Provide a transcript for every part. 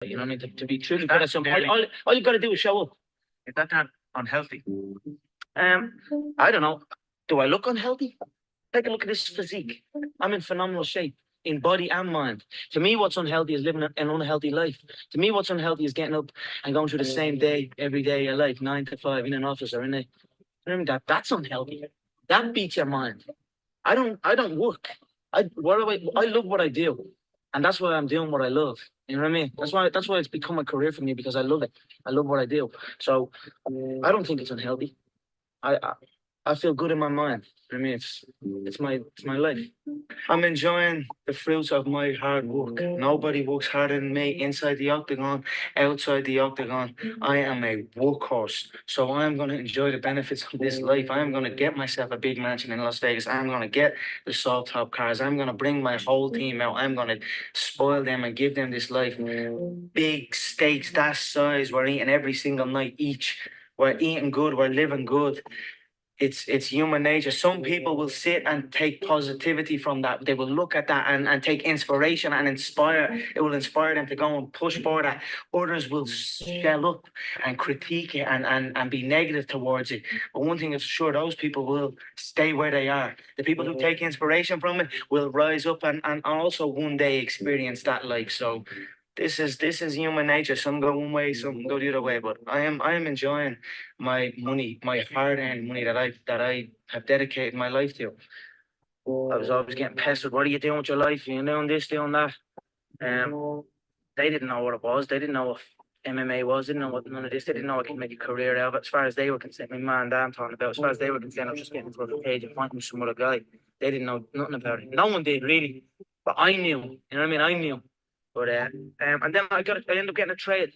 You know what I mean? To be truly good at something, all you've got to do is show up. Is that not unhealthy? I don't know. Do I look unhealthy? Take a look at this physique. I'm in phenomenal shape in body and mind. To me, what's unhealthy is living an unhealthy life. To me, what's unhealthy is getting up and going through the same day every day of your life, 9 to 5 in an office or in a. I mean, that's unhealthy. That beats your mind. I don't work. I love what I do, and that's why I'm doing what I love. You know what I mean? That's why it's become a career for me, because I love it. I love what I do. So I don't think it's unhealthy. I I feel good in my mind. I mean, it's my life. I'm enjoying the fruits of my hard work. Nobody works harder than me inside the octagon, outside the octagon. I am a workhorse, so I'm going to enjoy the benefits of this life. I'm going to get myself a big mansion in Las Vegas. I'm going to get the soft top cars. I'm going to bring my whole team out. I'm going to spoil them and give them this life. Big steaks that size. We're eating every single night each. We're eating good. We're living good. It's human nature. Some people will sit and take positivity from that. They will look at that and take inspiration and inspire. It will inspire them to go and push for that. Others will shell up and critique it and be negative towards it. But one thing is sure, those people will stay where they are. The people who take inspiration from it will rise up and also one day experience that life. So this is human nature. Some go one way, some go the other way. But I am enjoying my money, my hard-earned money that I have dedicated my life to. I was always getting pestered. What are you doing with your life? You're doing this, doing that. They didn't know what it was. They didn't know what MMA was. They didn't know what none of this. They didn't know I could make a career out of it. As far as they were concerned, my man and Dan talking about. As far as they were concerned, I was just getting into a page and finding some other guy. They didn't know nothing about it. No one did really, but I knew. You know what I mean? I knew. But and then I ended up getting a trade.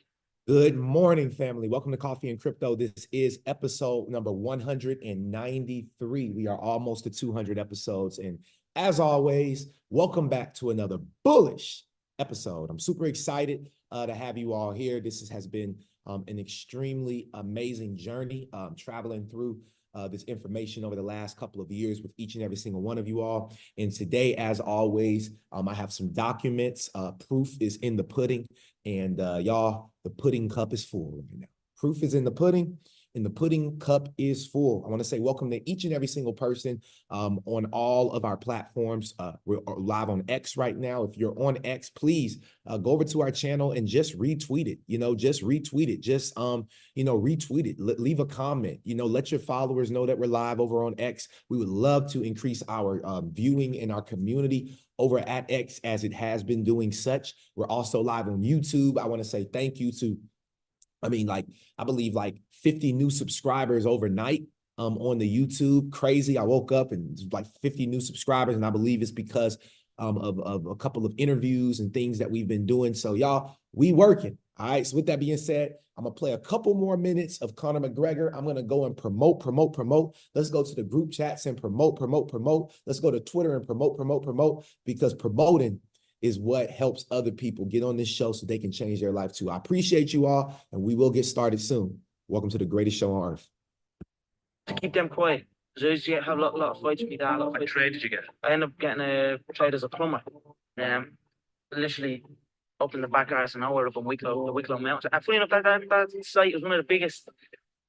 Good morning, family. Welcome to Coffee and Crypto. This is episode number 193. We are almost to 200 episodes. And as always, welcome back to another bullish episode. I'm super excited to have you all here. This has been an extremely amazing journey traveling through this information over the last couple of years with each and every single one of you all. And today, as always, I have some documents. Proof is in the pudding. And y'all, the pudding cup is full right now. Proof is in the pudding, and the pudding cup is full. I want to say welcome to each and every single person on all of our platforms. We're live on X right now. If you're on X, please go over to our channel and just retweet it. Just retweet it. Just retweet it. Leave a comment. Let your followers know that we're live over on X. We would love to increase our viewing in our community over at X, as it has been doing such. We're also live on YouTube. I want to say thank you to, I believe 50 new subscribers overnight on the YouTube. Crazy. I woke up and like 50 new subscribers, and I believe it's because of a couple of interviews and things that we've been doing. So y'all, we working. All right. So with that being said, I'm going to play a couple more minutes of Conor McGregor. I'm going to go and promote. Let's go to the group chats and promote. Let's go to Twitter and promote, because promoting is what helps other people get on this show so they can change their life too. I appreciate you all, and we will get started soon. Welcome to the greatest show on earth. To keep them quiet. So I used to have a lot of fights with me dad. What trade did you get? I ended up getting a trade as a plumber. Literally up in the back arse of nowhere up in Wicklow, the Wicklow Mountains. And funny enough, that site was one of the biggest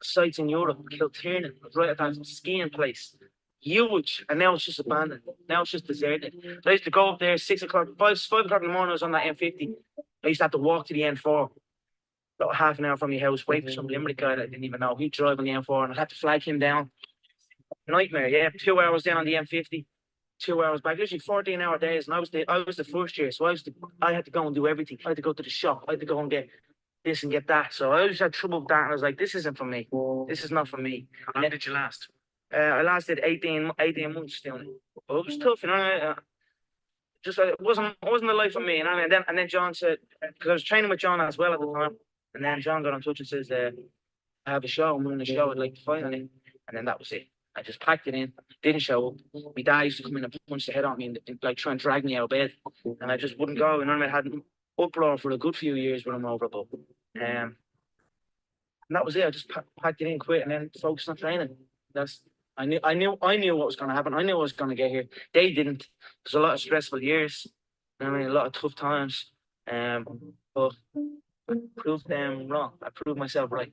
sites in Europe, Kiltiernan. It was right at that skiing place. Huge. And now it's just abandoned. Now it's just deserted. So I used to go up there 6 o'clock, 5 o'clock in the morning. I was on that M50. I used to have to walk to the N4. About half an hour from your house, wait for some Limerick guy that I didn't even know. He'd drive on the M4 and I'd have to flag him down. Nightmare, yeah. 2 hours down on the M50, 2 hours back. Usually 14-hour days, and I was the first year, so I had to go and do everything. I had to go to the shop. I had to go and get this and get that. So I always had trouble with that, and I was like, this isn't for me. This is not for me. How long did you last? I lasted 18 months doing it. But it was tough, it wasn't a life for me, And then John said, because I was training with John as well at the time, and then John got in touch and says, I have a show. I'm running a show. I'd like to fight on it. And then that was it. I just packed it in, didn't show up. My dad used to come in and punch the head on me and try and drag me out of bed. And I just wouldn't go. I had an uproar for a good few years when I'm over. But and that was it. I just packed it in, quit, and then focused on training. I knew what was going to happen. I knew I was going to get here. They didn't. There's a lot of stressful years. A lot of tough times. But prove them wrong. I prove myself right.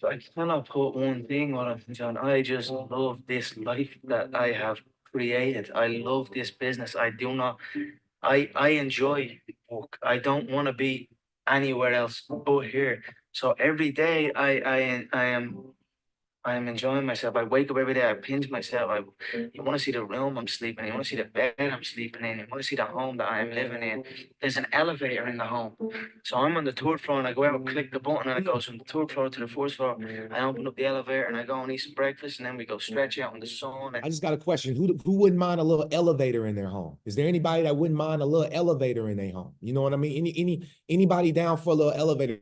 I cannot put one thing on it, John. I just love this life that I have created. I love this business. I do not. I enjoy work. I don't want to be anywhere else but here. So every day I am enjoying myself. I wake up every day. I pinch myself. You want to see the room I'm sleeping in. You want to see the bed I'm sleeping in. You want to see the home that I am living in. There's an elevator in the home. So I'm on the third floor and I go out, click the button, and it goes from the third floor to the fourth floor. I open up the elevator and I go and eat some breakfast, and then we go stretch out in the sun. I just got a question. Who wouldn't mind a little elevator in their home? Is there anybody that wouldn't mind a little elevator in their home? You know what I mean? Anybody down for a little elevator?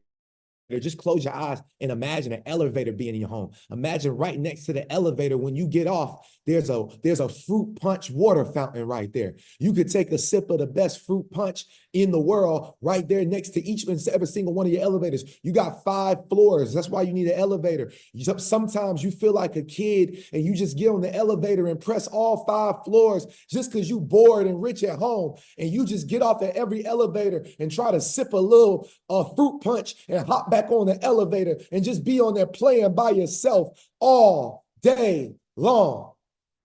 Just close your eyes and imagine an elevator being in your home. Imagine right next to the elevator, when you get off, there's a fruit punch water fountain right there. You could take a sip of the best fruit punch in the world right there next to each and every single one of your elevators. You got 5 floors. That's why you need an elevator. Sometimes you feel like a kid and you just get on the elevator and press all 5 floors just because you bored and rich at home. And you just get off at every elevator and try to sip a little fruit punch and hop back on the elevator and just be on there playing by yourself all day long.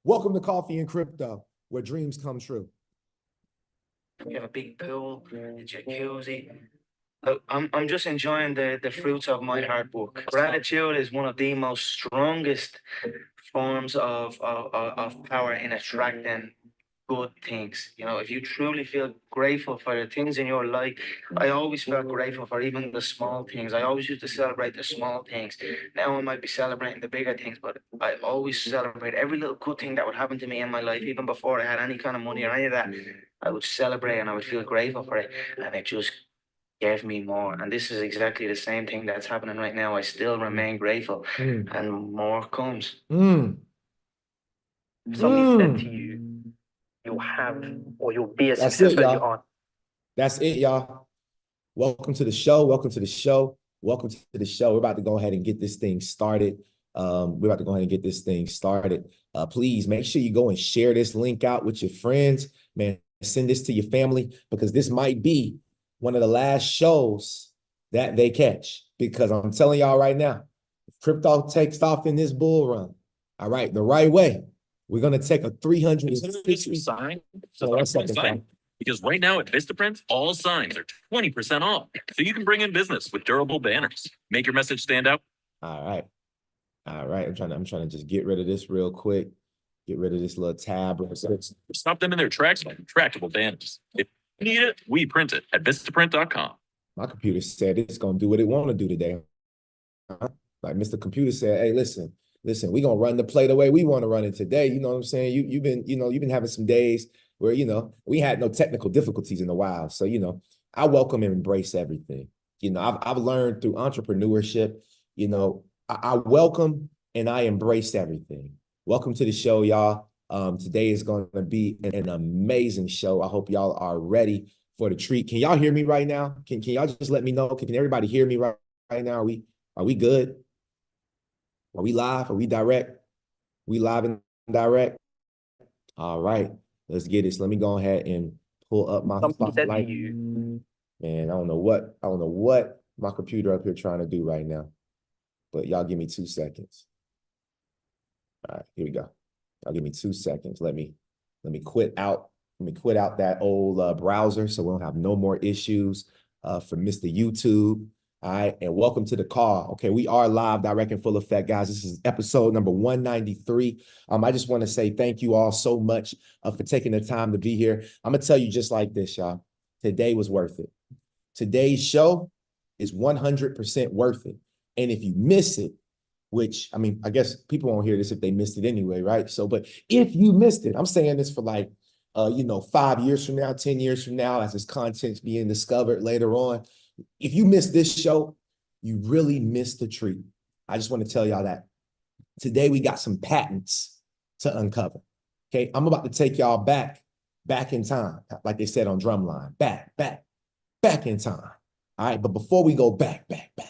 Welcome to Coffee and Crypto, where dreams come true. You have a big pool, a jacuzzi. Look, I'm just enjoying the fruits of my hard work. Gratitude is one of the most strongest forms of power in attracting good things. You know, if you truly feel grateful for the things in your life, I always felt grateful for even the small things. I always used to celebrate the small things. Now I might be celebrating the bigger things, but I always celebrate every little good thing that would happen to me in my life, even before I had any kind of money or any of that. I would celebrate and I would feel grateful for it, and it just gave me more. And this is exactly the same thing that's happening right now. I still remain grateful, and more comes. Somebody said to you, you have, or you'll be as That's successful it, as you y'all. are. That's it, y'all. Welcome to the show. Welcome to the show. Welcome to the show. We're about to go ahead and get this thing started. Please make sure you go and share this link out with your friends. Man, send this to your family, because this might be one of the last shows that they catch. Because I'm telling y'all right now, if crypto takes off in this bull run, all right, the right way, we're going to take a 360 sign. So one second, sign. Because right now at Vistaprint, all signs are 20% off. So you can bring in business with durable banners. Make your message stand out. All right. I'm trying to just get rid of this real quick. Get rid of this little tab. Stop them in their tracks by retractable banners. If you need it, we print it at Vistaprint.com. My computer said it's going to do what it want to do today. Like Mr. Computer said, hey, listen, we're going to run the play the way we want to run it today. You know what I'm saying? You've been having some days where, we had no technical difficulties in a while. So, I welcome and embrace everything. I've learned through entrepreneurship, I welcome and I embrace everything. Welcome to the show, y'all. Today is going to be an amazing show. I hope y'all are ready for the treat. Can y'all hear me right now? Can y'all just let me know? Can everybody hear me right now? Are we good? Are we live? Are we direct? We live and direct? All right, let's get this. Let me go ahead and pull up my spotlight. Man, I don't know what my computer up here trying to do right now, but y'all give me 2 seconds. All right, here we go. Y'all give me 2 seconds. Let me quit out. Let me quit out that old browser so we don't have no more issues for Mr. YouTube. All right, and welcome to the call. Okay, we are live, direct, and full effect, guys. This is episode number 193. I just want to say thank you all so much for taking the time to be here. I'm gonna tell you just like this, y'all. Today was worth it. Today's show is 100% worth it. And if you miss it, which, I mean, I guess people won't hear this if they missed it anyway, right? So, but if you missed it, I'm saying this for like, 5 years from now, 10 years from now, as this content's being discovered later on. If you missed this show, you really missed the treat. I just want to tell y'all that. Today, we got some patents to uncover. Okay, I'm about to take y'all back in time, like they said on Drumline, back in time. All right, but before we go back in time,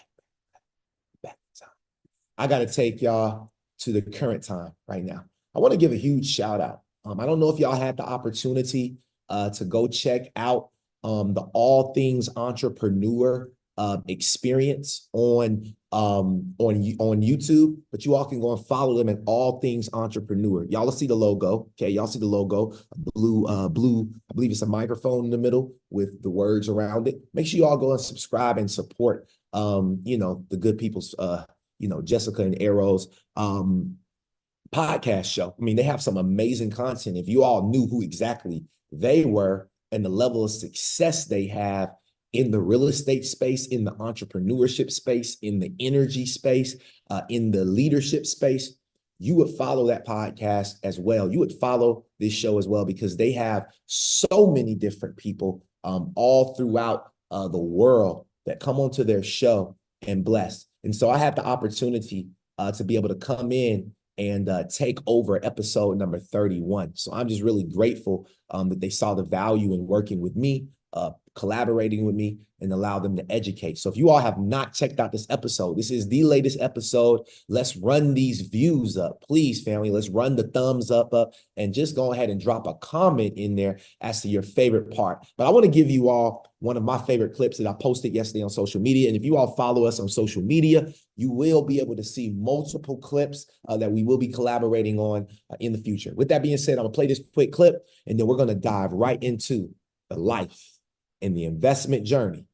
I got to take y'all to the current time right now. I want to give a huge shout out. I don't know if y'all had the opportunity to go check out the All Things Entrepreneur experience on YouTube, but you all can go and follow them at All Things Entrepreneur. Y'all will see the logo. Okay, y'all see the logo, blue, I believe it's a microphone in the middle with the words around it. Make sure you all go and subscribe and support the good people's Jessica and Arrow's podcast show. I mean, they have some amazing content. If you all knew who exactly they were and the level of success they have in the real estate space, in the entrepreneurship space, in the energy space, in the leadership space, you would follow that podcast as well. You would follow this show as well, because they have so many different people all throughout the world that come onto their show and bless. And so I had the opportunity to be able to come in and take over episode number 31. So I'm just really grateful that they saw the value in working with me, collaborating with me, and allow them to educate. So if you all have not checked out this episode, this is the latest episode. Let's run these views up. Please, family, let's run the thumbs up, and just go ahead and drop a comment in there as to your favorite part. But I want to give you all one of my favorite clips that I posted yesterday on social media. And if you all follow us on social media, you will be able to see multiple clips that we will be collaborating on in the future. With that being said, I'm gonna play this quick clip, and then we're gonna dive right into the life and the investment journey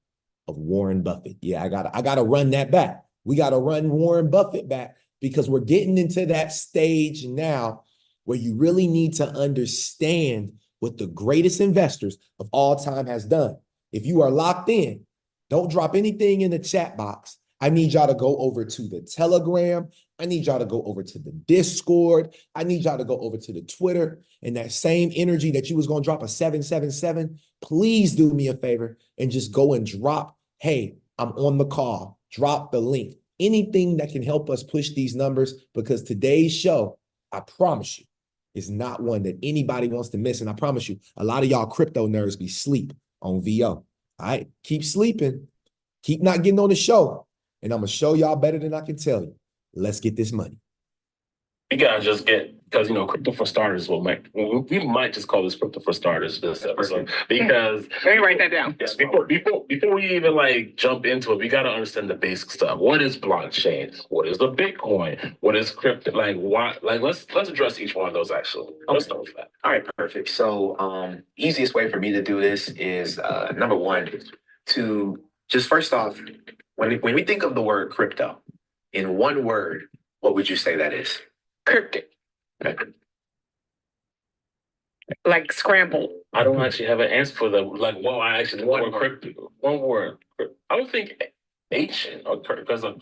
of Warren Buffett. Yeah, I gotta run that back. We gotta run Warren Buffett back, because we're getting into that stage now where you really need to understand what the greatest investors of all time has done. If you are locked in, don't drop anything in the chat box. I need y'all to go over to the Telegram. I need y'all to go over to the Discord. I need y'all to go over to the Twitter. And that same energy that you was going to drop a 777, please do me a favor and just go and drop, hey, I'm on the call. Drop the link. Anything that can help us push these numbers, because today's show, I promise you, is not one that anybody wants to miss. And I promise you, a lot of y'all crypto nerds be sleep on VO. All right, keep sleeping. Keep not getting on the show. And I'm going to show y'all better than I can tell you. Let's get this money. We gotta just get, because crypto for starters we might just call this crypto for starters this episode, because let me write that down. Yes, before we even jump into it, we gotta understand the basic stuff. What is blockchain? What is the Bitcoin? What is crypto? Let's address each one of those actually. Let's start with that. All right, perfect. So easiest way for me to do this is number one, to just first off, when we think of the word crypto, in one word, what would you say that is? Cryptic. Okay. Like scrambled. I don't actually have an answer for the crypto. One word. I would think ancient, or because of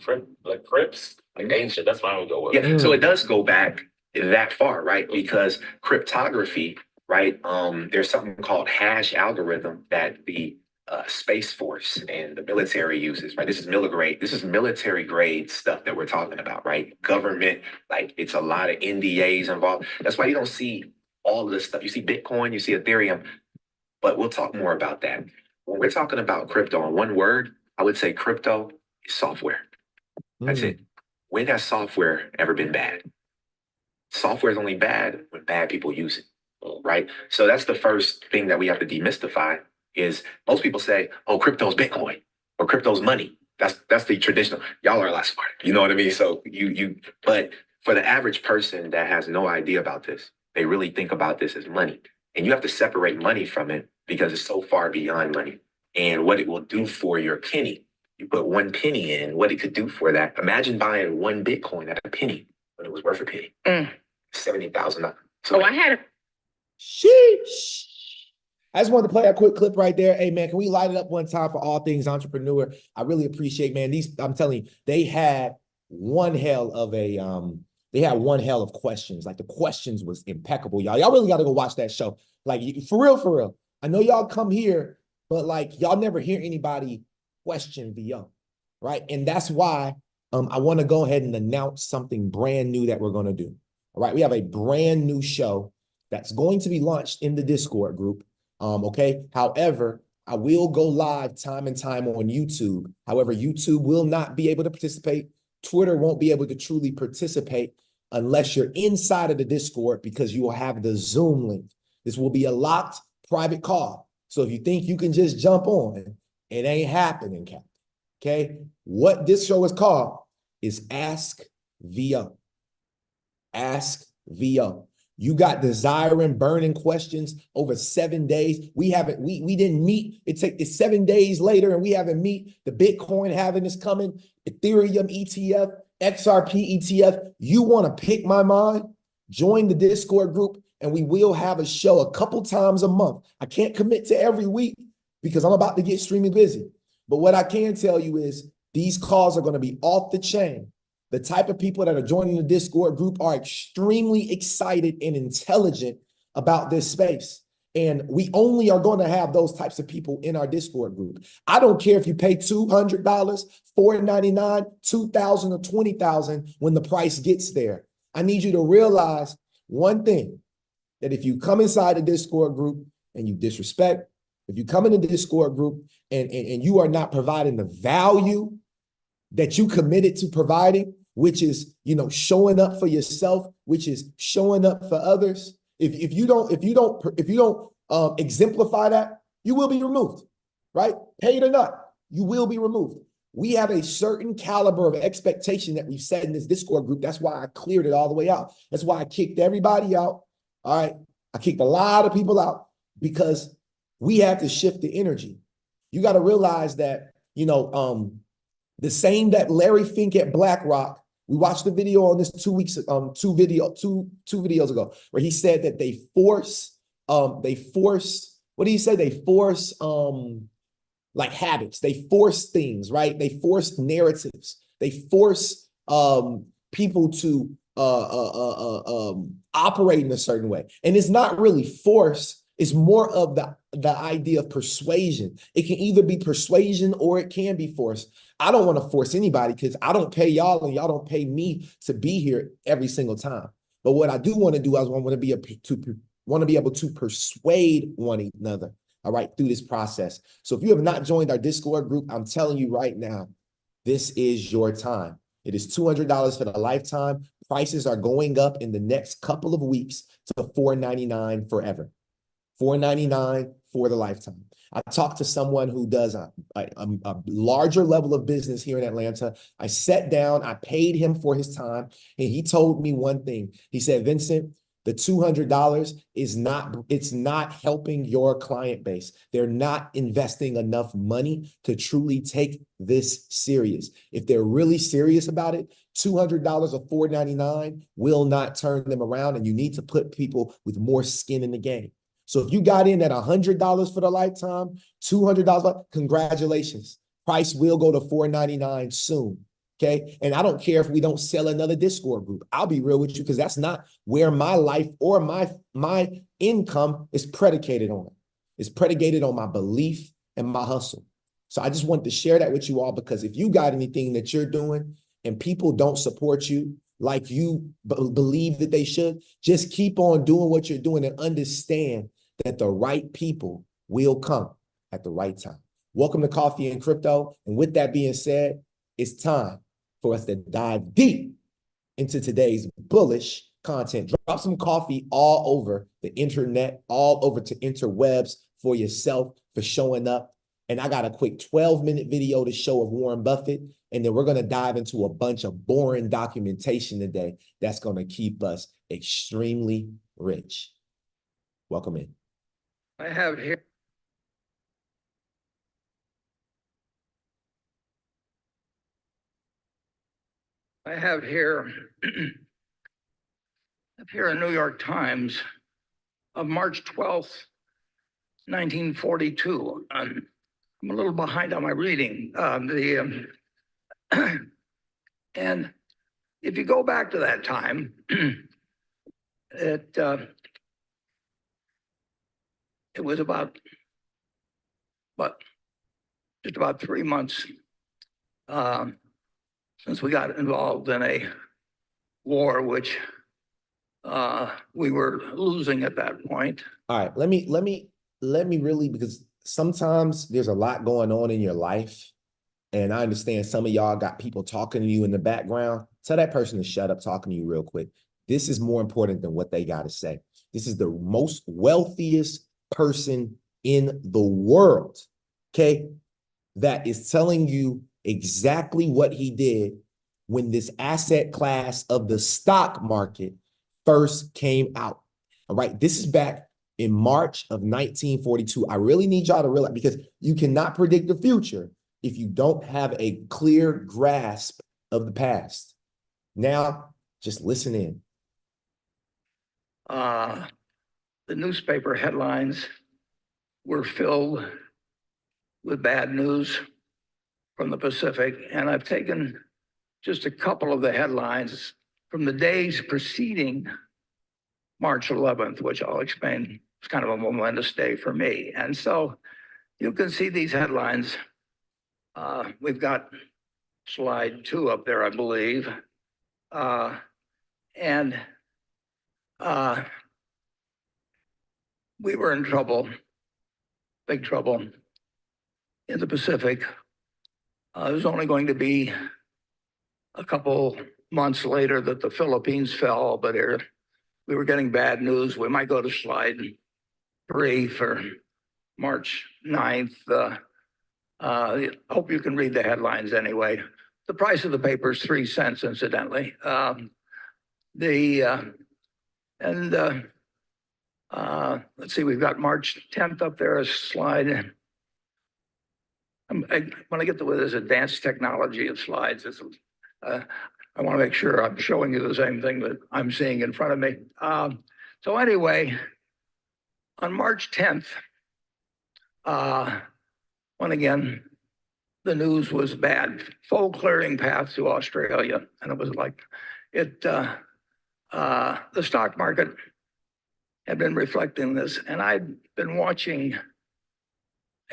crypts, ancient. That's what I would go with. Yeah. So it does go back that far, right? Because cryptography, right? There's something called hash algorithm that the Space Force and the military uses, right? This is military grade stuff that we're talking about, right? Government, it's a lot of NDAs involved. That's why you don't see all of this stuff. You see Bitcoin, you see Ethereum, but we'll talk more about that. When we're talking about crypto in one word, I would say crypto is software. That's it. When has software ever been bad? Software is only bad when bad people use it, right? So that's the first thing that we have to demystify. Is most people say, oh, crypto's Bitcoin or crypto's money. That's the traditional. Y'all are a lot smarter. You know what I mean? So but for the average person that has no idea about this, they really think about this as money. And you have to separate money from it, because it's so far beyond money and what it will do for your penny. You put one penny in, what it could do for that. Imagine buying one Bitcoin at a penny when it was worth a penny. $70,000. So I had a Sheesh. I just wanted to play a quick clip right there. Hey, man, can we light it up one time for All Things Entrepreneur? I really appreciate, man. I'm telling you, they had one hell of questions. The questions was impeccable, y'all. Y'all really got to go watch that show. For real. I know y'all come here, but y'all never hear anybody question VO, right? And that's why I want to go ahead and announce something brand new that we're going to do. All right, we have a brand new show that's going to be launched in the Discord group. Okay. However, I will go live time and time on YouTube. However, YouTube will not be able to participate. Twitter won't be able to truly participate unless you're inside of the Discord, because you will have the Zoom link. This will be a locked private call. So if you think you can just jump on, it ain't happening, Captain. Okay. What this show is called is Ask VO. Ask VO. You got desiring, burning questions over 7 days. We didn't meet. It's 7 days later and we haven't meet. The Bitcoin halving is coming. Ethereum ETF, XRP ETF. You want to pick my mind? Join the Discord group and we will have a show a couple times a month. I can't commit to every week because I'm about to get extremely busy. But what I can tell you is these calls are going to be off the chain. The type of people that are joining the Discord group are extremely excited and intelligent about this space. And we only are going to have those types of people in our Discord group. I don't care if you pay $200, $499, $2,000, or $20,000 when the price gets there. I need you to realize one thing, that if you come inside the Discord group and you disrespect, if you come in the Discord group and you are not providing the value that you committed to providing, which is, showing up for yourself, which is showing up for others. If you don't exemplify that, you will be removed, right? Paid or not, you will be removed. We have a certain caliber of expectation that we've set in this Discord group. That's why I cleared it all the way out. That's why I kicked everybody out. All right. I kicked a lot of people out because we have to shift the energy. You got to realize that, the same that Larry Fink at BlackRock, we watched the video on this 2 videos ago, where he said that they force like habits. They force things, right? They force narratives. They force people to operate in a certain way. And it's not really force. It's more of the idea of persuasion. It can either be persuasion or it can be force. I don't want to force anybody because I don't pay y'all and y'all don't pay me to be here every single time. But what I do want to do is I want to be able to persuade one another, all right, through this process. So if you have not joined our Discord group, I'm telling you right now, this is your time. It is $200 for the lifetime. Prices are going up in the next couple of weeks to $499 forever. $499 for the lifetime. I talked to someone who does a larger level of business here in Atlanta. I sat down, I paid him for his time, and he told me one thing. He said, Vincent, the $200 it's not helping your client base. They're not investing enough money to truly take this serious. If they're really serious about it, $200 or $499 will not turn them around, and you need to put people with more skin in the game. So if you got in at $100 for the lifetime, $200, congratulations. Price will go to $499 soon, okay? And I don't care if we don't sell another Discord group. I'll be real with you because that's not where my life or my income is predicated on. It's predicated on my belief and my hustle. So I just wanted to share that with you all because if you got anything that you're doing and people don't support you like you believe that they should, just keep on doing what you're doing and understand that the right people will come at the right time. Welcome to Coffee and Crypto. And with that being said, it's time for us to dive deep into today's bullish content. Drop some coffee all over the internet, all over to interwebs for yourself for showing up. And I got a quick 12-minute video to show of Warren Buffett. And then we're going to dive into a bunch of boring documentation today that's going to keep us extremely rich. Welcome in. I have here. A New York Times of March 12th, 1942. I'm a little behind on my reading. And if you go back to that time, it was just about 3 months since we got involved in a war which we were losing at that point. All right, let me really, because sometimes there's a lot going on in your life, and I understand some of y'all got people talking to you in the background. Tell that person to shut up talking to you real quick. This is more important than what they got to say. This is the most wealthiest person in the world, okay, that is telling you exactly what he did when this asset class of the stock market first came out. All right, this is back in March of 1942. I really need y'all to realize, because you cannot predict the future if you don't have a clear grasp of the past. Now, just listen in. The newspaper headlines were filled with bad news from the Pacific, and I've taken just a couple of the headlines from the days preceding March 11th, which I'll explain. It's kind of a momentous day for me. And so you can see these headlines. We've got slide 2 up there, I believe. We were in trouble, big trouble in the Pacific. It was only going to be a couple months later that the Philippines fell, but we were getting bad news. We might go to slide 3 for March 9th. Hope you can read the headlines anyway. The price of the paper is 3 cents, incidentally. Let's see, we've got March 10th up there, a slide. When I get to this advanced technology of slides, I want to make sure I'm showing you the same thing that I'm seeing in front of me. So anyway, on March 10th, when again, the news was bad, full clearing path to Australia. And it was like, the stock market had been reflecting this. And I'd been watching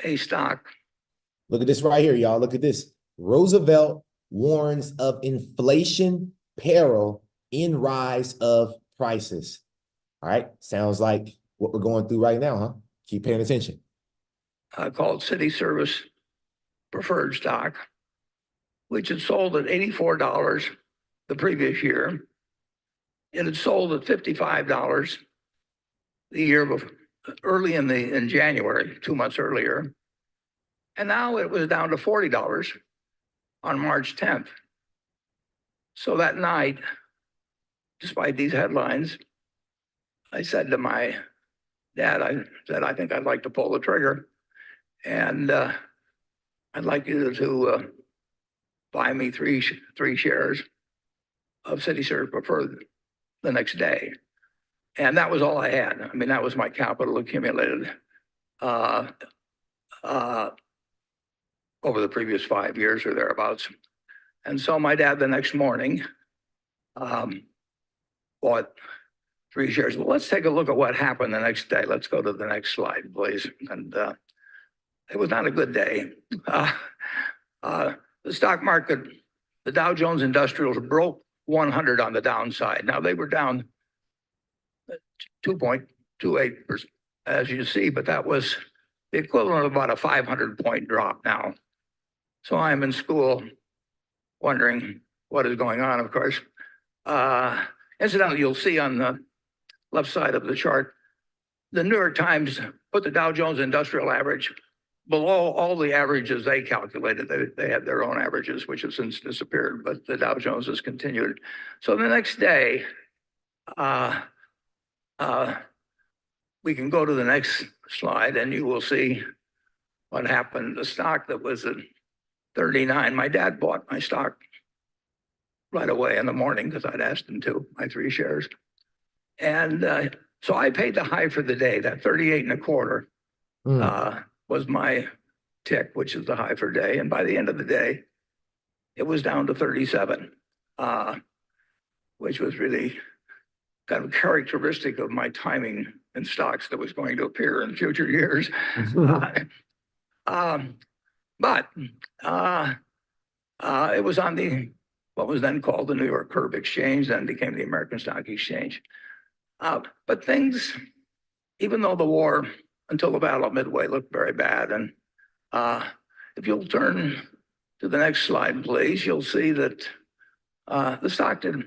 a stock. Look at this right here, y'all. Look at this. Roosevelt warns of inflation peril in rise of prices. All right. Sounds like what we're going through right now, huh? Keep paying attention. Called City Service preferred stock, which had sold at $84 the previous year. It had sold at $55 the year before, early in January, 2 months earlier. And now it was down to $40 on March 10th. So that night, despite these headlines, I said to my dad, I think I'd like to pull the trigger. And I'd like you to buy me three shares of City Service Preferred the next day. And that was all I had. I mean, that was my capital accumulated over the previous 5 years or thereabouts. And so my dad the next morning bought 3 shares. Well, let's take a look at what happened the next day. Let's go to the next slide, please. And it was not a good day. The stock market, the Dow Jones Industrials broke 100 on the downside. Now they were down 2.28%, as you see, but that was the equivalent of about a 500-point drop now. So I'm in school wondering what is going on, of course. Incidentally, you'll see on the left side of the chart, the New York Times put the Dow Jones Industrial Average below all the averages they calculated. They had their own averages, which have since disappeared, but the Dow Jones has continued. So the next day, we can go to the next slide and you will see what happened. The stock that was at 39, my dad bought my stock right away in the morning because I'd asked him to, my 3 shares. And so I paid the high for the day. That 38.25 was my tick, which is the high for day. And by the end of the day, it was down to 37, which was really kind of characteristic of my timing in stocks that was going to appear in future years. But it was on what was then called the New York Curb Exchange, then became the American Stock Exchange. But things, even though the war until the Battle of Midway looked very bad, and if you'll turn to the next slide, please, you'll see that the stock did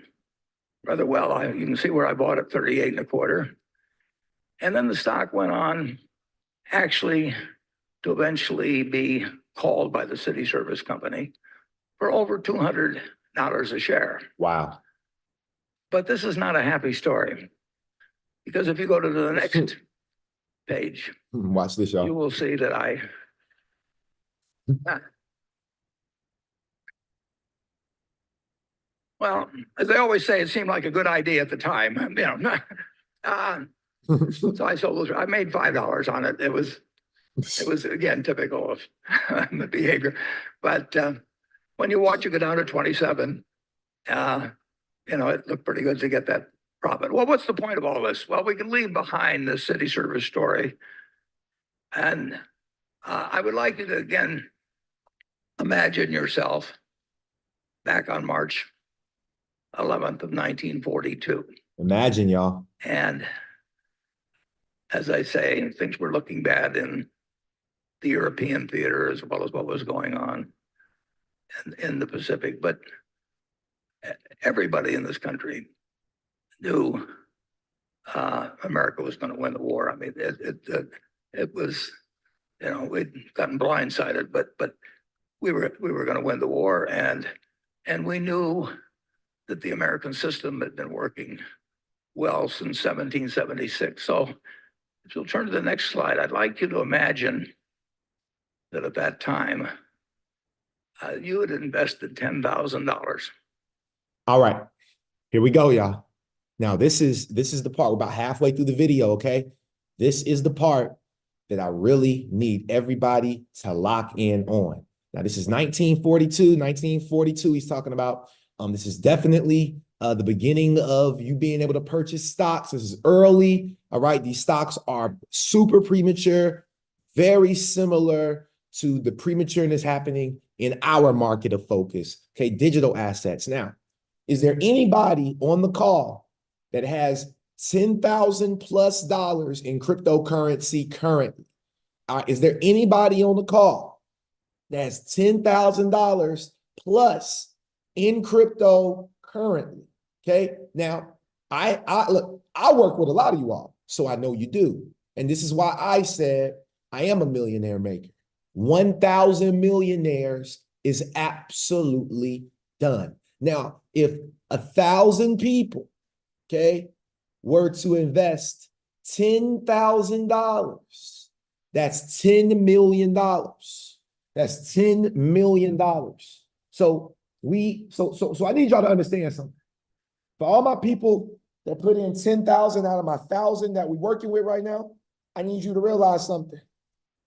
rather well. You can see where I bought it, 38.25. And then the stock went on actually to eventually be called by the City Service Company for over $200 a share. Wow. But this is not a happy story, because if you go to the next page, Watch this, you y'all. will see that well, as they always say, it seemed like a good idea at the time. You know, so I sold those. I made $5 on it. It was again typical of the behavior. But when you watch it go down to 27, you know, it looked pretty good to get that profit. Well, what's the point of all this? Well, we can leave behind the city service story. And I would like you to again imagine yourself back on March 11th of 1942. Imagine, y'all. And as I say, things were looking bad in the European theater as well as what was going on in the Pacific. But everybody in this country knew America was going to win the war. I mean, it was, you know, we'd gotten blindsided, but we were going to win the war, and we knew that the American system had been working well since 1776. So if you'll turn to the next slide, I'd like you to imagine that at that time, you had invested $10,000. All right, here we go, y'all. Now, this is the part. We're about halfway through the video, okay? This is the part that I really need everybody to lock in on. Now, this is 1942. He's talking about. This is definitely the beginning of you being able to purchase stocks. This is early, all right? These stocks are super premature, very similar to the prematureness happening in our market of focus, okay? Digital assets. Now, is there anybody on the call that has $10,000+ in cryptocurrency currently? Is there anybody on the call that has $10,000 plus in crypto currently? Okay. Now, I look, I work with a lot of you all, so I know you do. And this is why I said I am a millionaire maker. 1,000 millionaires is absolutely done. Now, if 1,000 people, okay, were to invest $10,000, that's $10 million. That's $10 million. So I need y'all to understand something. For all my people that put in 10,000 out of my 1,000 that we're working with right now, I need you to realize something.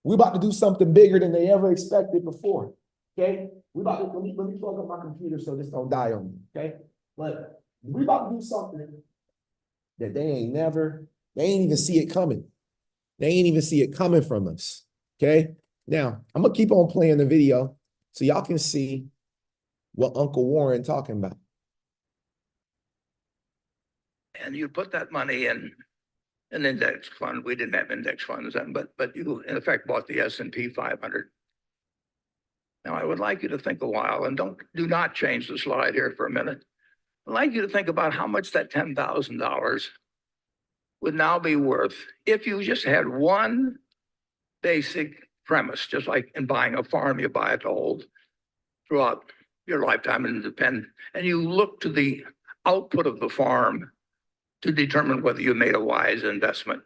We're about to do something bigger than they ever expected before. Okay? We're about to, let me plug up my computer so this don't die on me. Okay? But we're about to do something that they ain't even see it coming. They ain't even see it coming from us. Okay? Now, I'm gonna keep on playing the video so y'all can see what Uncle Warren talking about. And you put that money in an index fund. We didn't have index funds then, but you in effect bought the S&P 500. Now I would like you to think a while, and do not change the slide here for a minute. I'd like you to think about how much that $10,000 would now be worth if you just had one basic premise, just like in buying a farm, you buy it to hold throughout your lifetime and you look to the output of the farm to determine whether you made a wise investment.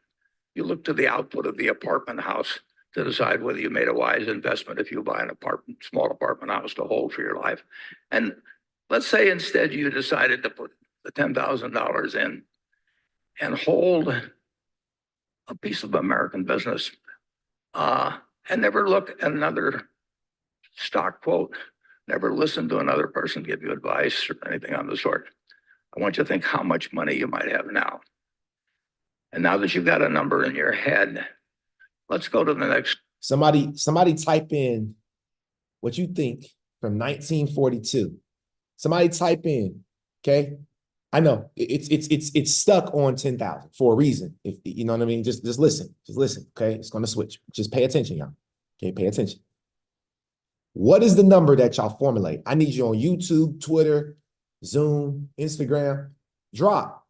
You look to the output of the apartment house to decide whether you made a wise investment if you buy an small apartment house to hold for your life. And let's say instead you decided to put the $10,000 in and hold a piece of American business and never look at another stock quote, never listen to another person give you advice or anything of the sort. I want you to think how much money you might have now. And now that you've got a number in your head, let's go to the next. Somebody type in what you think from 1942. Somebody type in, okay? I know it's stuck on 10,000 for a reason. If you know what I mean, just listen, okay? It's gonna switch. Just pay attention, y'all. Okay, pay attention. What is the number that y'all formulate? I need you on YouTube, Twitter, Zoom, Instagram. Drop.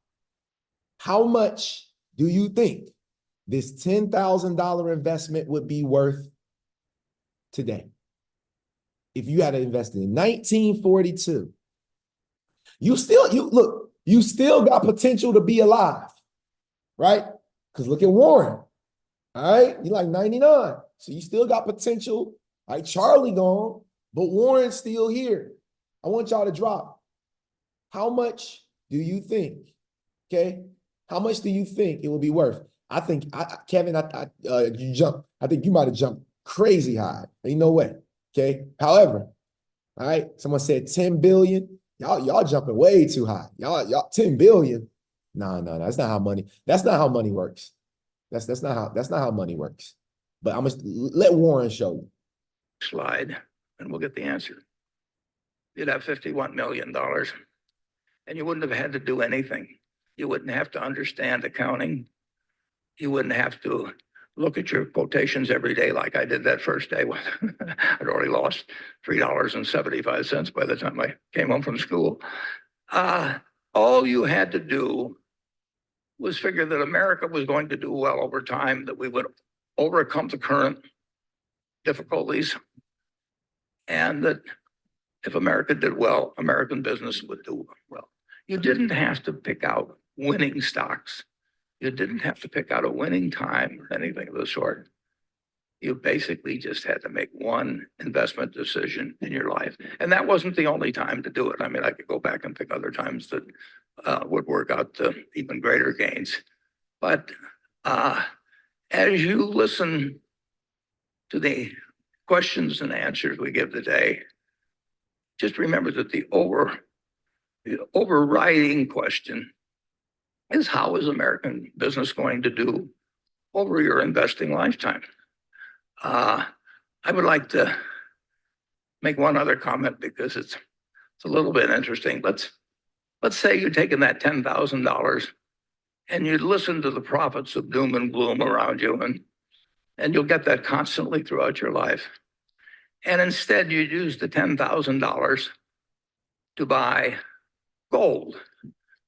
How much do you think this $10,000 investment would be worth today? if you had invested in 1942, you still got potential to be alive, right? Because look at Warren, all right? You're like 99, so you still got potential. Like Charlie gone, but Warren's still here. I want y'all to drop. How much do you think, okay? How much do you think it will be worth? I think, Kevin, you jumped. I think you might have jumped crazy high. Ain't no way, okay? However, all right, someone said 10 billion. Y'all jumping way too high. Y'all 10 billion. No, that's not how money works. That's not how money works. But I'm gonna let Warren show you. Slide, and we'll get the answer. You'd have $51 million, and you wouldn't have had to do anything. You wouldn't have to understand accounting. You wouldn't have to look at your quotations every day like I did that first day. I'd already lost $3.75 by the time I came home from school. All you had to do was figure that America was going to do well over time, that we would overcome the current difficulties, and that if America did well, American business would do well. You didn't have to pick out winning stocks. You didn't have to pick out a winning time or anything of the sort. You basically just had to make one investment decision in your life. And that wasn't the only time to do it. I mean, I could go back and pick other times that would work out to even greater gains. But as you listen to the questions and answers we give today, just remember that the overriding question is, how is American business going to do over your investing lifetime? I would like to make one other comment because it's a little bit interesting. Let's say you're taking that $10,000 and you listen to the prophets of doom and gloom around you, and you'll get that constantly throughout your life. And instead you use the $10,000 to buy gold.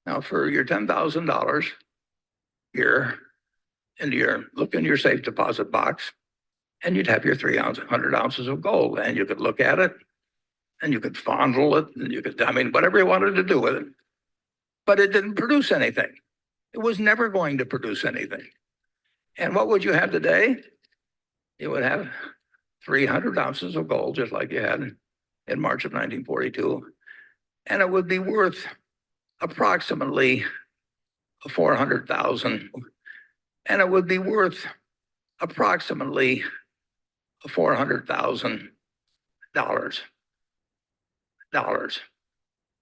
Now, for your $10,000 here, look in your safe deposit box, and you'd have your 300 ounces of gold, and you could look at it, and you could fondle it, and you could, I mean, whatever you wanted to do with it. But it didn't produce anything. It was never going to produce anything. And what would you have today? You would have 300 ounces of gold, just like you had in March of 1942, and it would be worth approximately 400,000, and it would be worth approximately $400,000.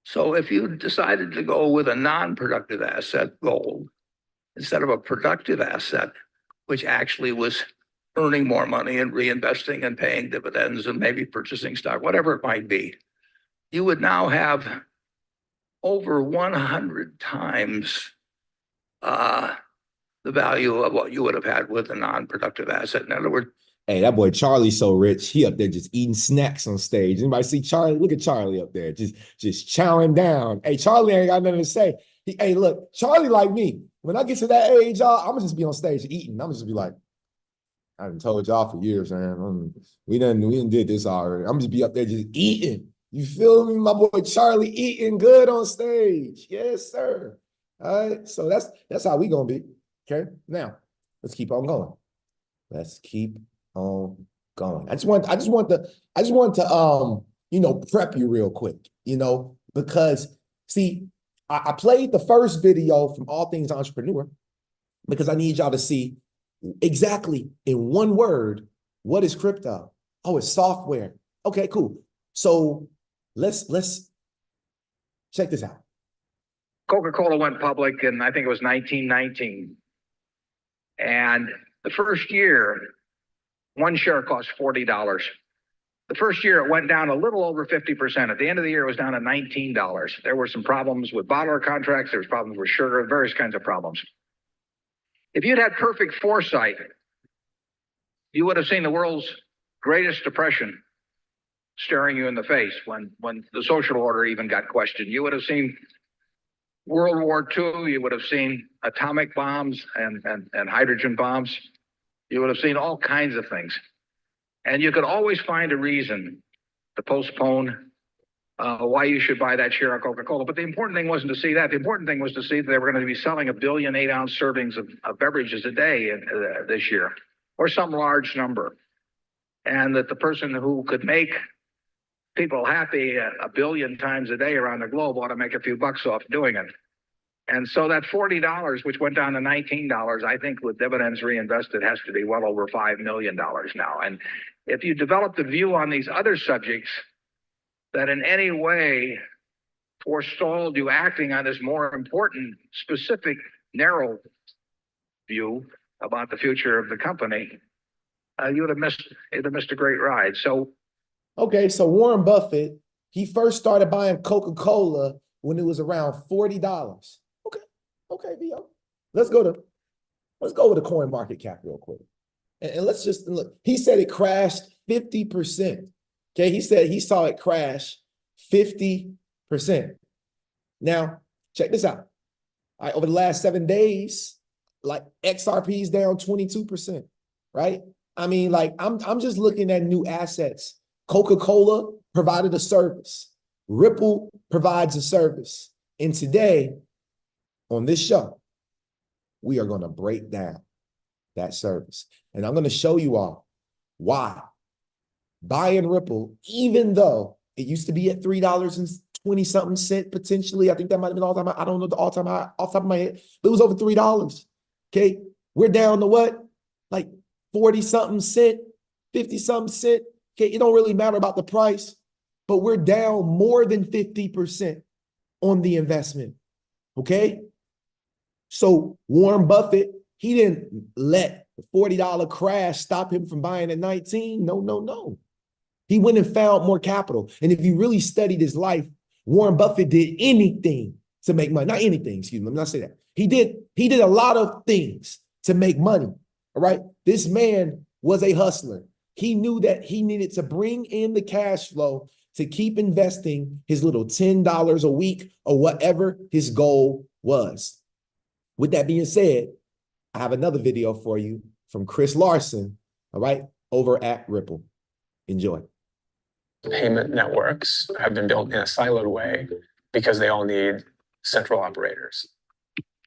So if you decided to go with a non-productive asset, gold, instead of a productive asset, which actually was earning more money and reinvesting and paying dividends and maybe purchasing stock, whatever it might be, you would now have over 100 times the value of what you would have had with a non-productive asset. In other words, hey, that boy Charlie's so rich, he up there just eating snacks on stage. Anybody see Charlie? Look at Charlie up there, just chowing down. Hey, Charlie ain't got nothing to say. Hey, look, Charlie like me. When I get to that age, y'all, I'm gonna just be on stage eating. I'm just be like, I done told y'all for years, man. We done did this already. I'm just be up there just eating. You feel me? My boy Charlie eating good on stage. Yes, sir. All right. So that's how we gonna be. Okay. Now, let's keep on going. Let's keep on going. I just want to prep you real quick, because see, I played the first video from All Things Entrepreneur because I need y'all to see exactly in one word, what is crypto? Oh, it's software. Okay, cool. So let's check this out. Coca-Cola went public in, I think it was 1919. And the first year, one share cost $40. The first year it went down a little over 50%. At the end of the year, it was down to $19. There were some problems with bottler contracts. There was problems with sugar, various kinds of problems. If you'd had perfect foresight, you would have seen the world's greatest depression staring you in the face when the social order even got questioned. You would have seen World War II. You would have seen atomic bombs and hydrogen bombs. You would have seen all kinds of things. And you could always find a reason to postpone why you should buy that share of Coca-Cola. But the important thing wasn't to see that. The important thing was to see that they were going to be selling 1 billion 8-ounce servings of beverages a day this year, or some large number. And that the person who could make people happy 1 billion times a day around the globe ought to make a few bucks off doing it. And so that $40, which went down to $19, I think with dividends reinvested has to be well over $5 million now. And if you develop the view on these other subjects that in any way forestalled you acting on this more important, specific, narrow view about the future of the company, you'd have missed a great ride. So, okay, so Warren Buffett, he first started buying Coca-Cola when it was around $40. Okay, Vio. Let's go with the coin market cap real quick. And let's just look. He said it crashed 50%. Okay, he said he saw it crash 50%. Now, check this out. All right, over the last 7 days, like XRP is down 22%, right? I mean, like I'm just looking at new assets. Coca-Cola provided a service. Ripple provides a service. And today, on this show, we are going to break down that service. And I'm going to show you all why buying Ripple, even though it used to be at $3.20-something potentially, I think that might have been all-time high. I don't know the all-time high off the top of my head, but it was over $3. Okay, we're down to what? Like 40-something cent, 50-something cent. Okay, it don't really matter about the price, but we're down more than 50% on the investment. Okay? So Warren Buffett, he didn't let the $40 crash stop him from buying at 19. No. He went and found more capital. And if you really studied his life, Warren Buffett did anything to make money. Not anything, excuse me, let me not say that. He did a lot of things to make money. All right. This man was a hustler. He knew that he needed to bring in the cash flow to keep investing his little $10 a week or whatever his goal was. With that being said, I have another video for you from Chris Larson, all right, over at Ripple. Enjoy. Payment networks have been built in a siloed way because they all need central operators.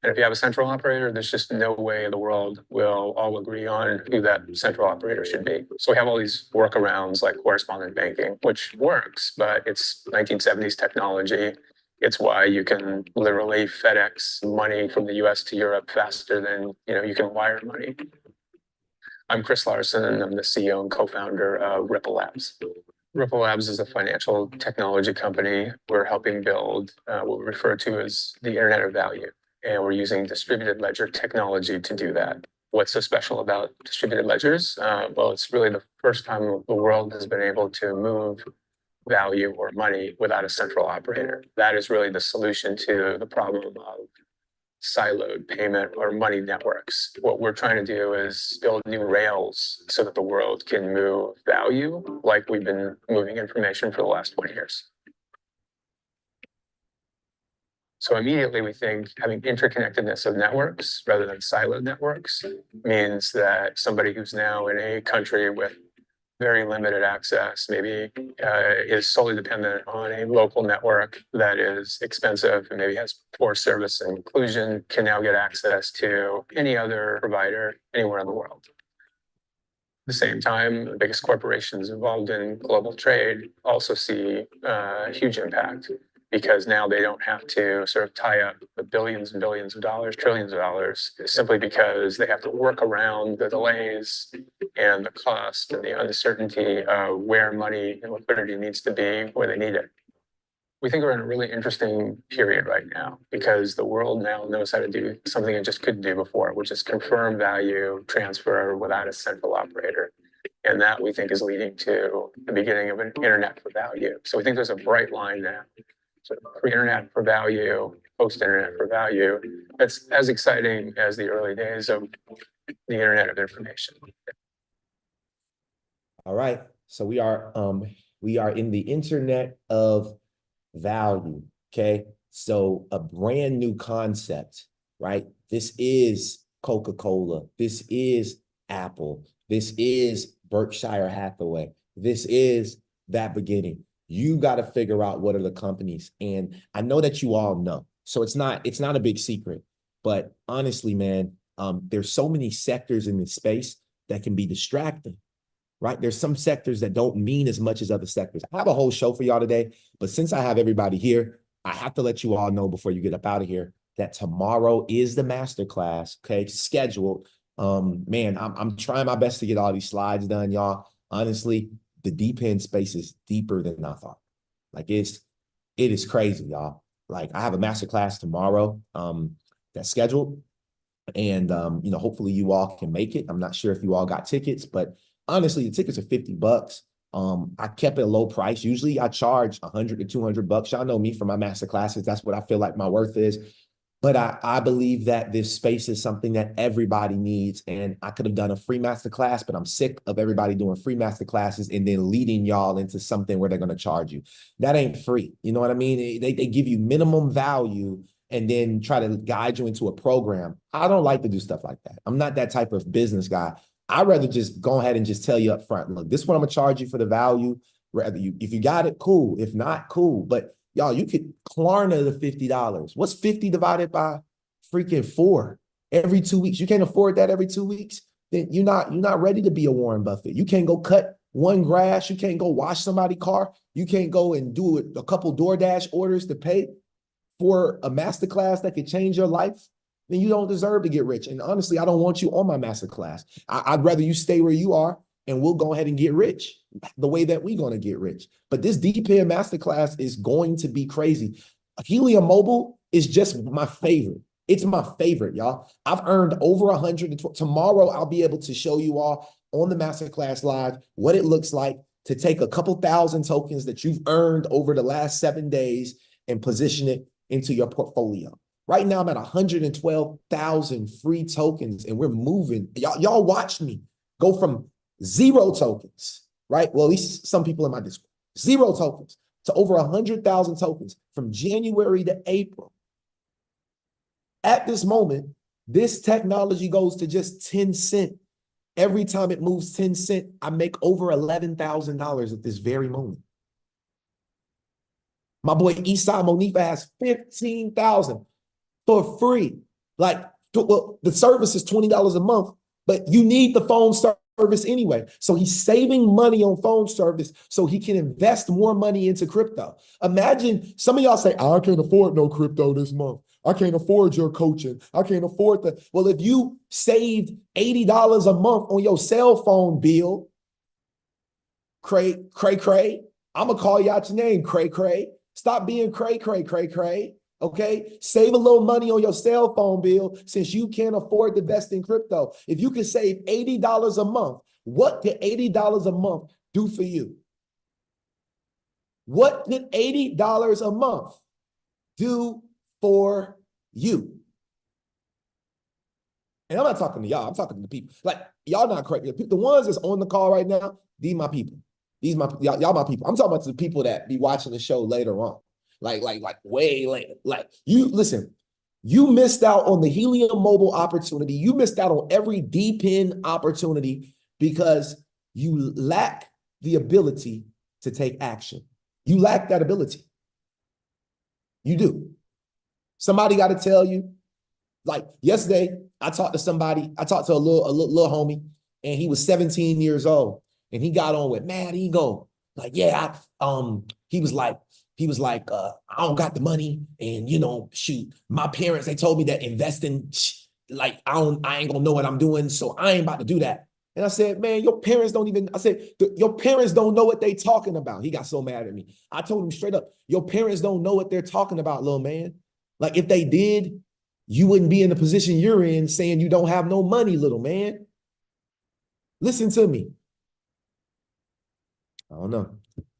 And if you have a central operator, there's just no way the world will all agree on who that central operator should be. So we have all these workarounds like correspondent banking, which works, but it's 1970s technology. It's why you can literally FedEx money from the US to Europe faster than you can wire money. I'm Chris Larson, and I'm the CEO and co-founder of Ripple Labs. Ripple Labs is a financial technology company. We're helping build what we refer to as the Internet of Value. And we're using distributed ledger technology to do that. What's so special about distributed ledgers? Well, it's really the first time the world has been able to move value or money without a central operator. That is really the solution to the problem of siloed payment or money networks. What we're trying to do is build new rails so that the world can move value like we've been moving information for the last 20 years. So immediately we think having interconnectedness of networks rather than siloed networks means that somebody who's now in a country with very limited access, maybe is solely dependent on a local network that is expensive and maybe has poor service and inclusion, can now get access to any other provider anywhere in the world. At the same time, the biggest corporations involved in global trade also see a huge impact, because now they don't have to sort of tie up the billions and billions of dollars, trillions of dollars, simply because they have to work around the delays and the cost and the uncertainty of where money and liquidity needs to be, where they need it. We think we're in a really interesting period right now, because the world now knows how to do something it just couldn't do before, which is confirm value transfer without a central operator. And that we think is leading to the beginning of an internet for value. So we think there's a bright line now. So pre-internet for value, post-internet for value. It's as exciting as the early days of the internet of information. All right. So we are in the internet of value. Okay. So a brand new concept, right? This is Coca-Cola. This is Apple. This is Berkshire Hathaway. This is that beginning. You got to figure out what are the companies. And I know that you all know. So it's not a big secret. But honestly, man, there's so many sectors in this space that can be distracting, right? There's some sectors that don't mean as much as other sectors. I have a whole show for y'all today, but since I have everybody here, I have to let you all know before you get up out of here that tomorrow is the masterclass, okay, scheduled. Man, I'm trying my best to get all these slides done, y'all. Honestly, the deep end space is deeper than I thought. Like it is crazy, y'all. Like I have a masterclass tomorrow that's scheduled. And you know, hopefully you all can make it. I'm not sure if you all got tickets, but honestly, the tickets are $50. I kept it a low price. Usually I charge $100 to $200. Y'all know me for my master classes. That's what I feel like my worth is. But I believe that this space is something that everybody needs. And I could have done a free master class, but I'm sick of everybody doing free master classes and then leading y'all into something where they're going to charge you. That ain't free. You know what I mean? They give you minimum value and then try to guide you into a program. I don't like to do stuff like that. I'm not that type of business guy. I'd rather just go ahead and just tell you up front, look, this is what I'm gonna charge you for the value. If you got it, cool. If not, cool. But y'all, you could Klarna the $50. What's 50 divided by freaking 4 every 2 weeks? You can't afford that every 2 weeks. Then you're not ready to be a Warren Buffett. You can't go cut one grass. You can't go wash somebody's car. You can't go and do a couple DoorDash orders to pay for a masterclass that could change your life. Then you don't deserve to get rich. And honestly, I don't want you on my masterclass. I'd rather you stay where you are and we'll go ahead and get rich the way that we're going to get rich. But this DPM masterclass is going to be crazy. Helium Mobile is just my favorite. It's my favorite, y'all. I've earned over 120. Tomorrow, I'll be able to show you all on the masterclass live what it looks like to take a couple thousand tokens that you've earned over the last 7 days and position it into your portfolio. Right now, I'm at 112,000 free tokens, and we're moving. Y'all watch me go from 0 tokens, right? Well, at least some people in my Discord, 0 tokens to over 100,000 tokens from January to April. At this moment, this technology goes to just 10 cents. Every time it moves 10 cents, I make over $11,000 at this very moment. My boy Esai Monifa has 15,000 for free. Like, well, the service is $20 a month, but you need the phone service anyway. So he's saving money on phone service so he can invest more money into crypto. Imagine some of y'all say, I can't afford no crypto this month. I can't afford your coaching. I can't afford the. Well, if you saved $80 a month on your cell phone bill, cray, I'm going to call you out your name, cray. Stop being cray. Okay, save a little money on your cell phone bill since you can't afford to invest in crypto. If you can save $80 a month, what can $80 a month do for you? What did $80 a month do for you? And I'm not talking to y'all. I'm talking to the people. Like, y'all not crazy. The ones that's on the call right now, these my people. Y'all my people. I'm talking about the people that be watching the show later on. Like way later. Like, you listen, you missed out on the Helium Mobile opportunity. You missed out on every DPIN opportunity because you lack the ability to take action. You lack that ability. You do. Somebody got to tell you. Like yesterday, I talked to a little homie, and he was 17 years old, and he got on with mad ego. Like, yeah, he was like, I don't got the money, and shoot, my parents, they told me that investing, like, I ain't gonna know what I'm doing, so I ain't about to do that. And I said, man, your parents don't know what they talking about. He got so mad at me. I told him straight up, your parents don't know what they're talking about, little man. Like, if they did, you wouldn't be in the position you're in saying you don't have no money, little man. Listen to me. I don't know.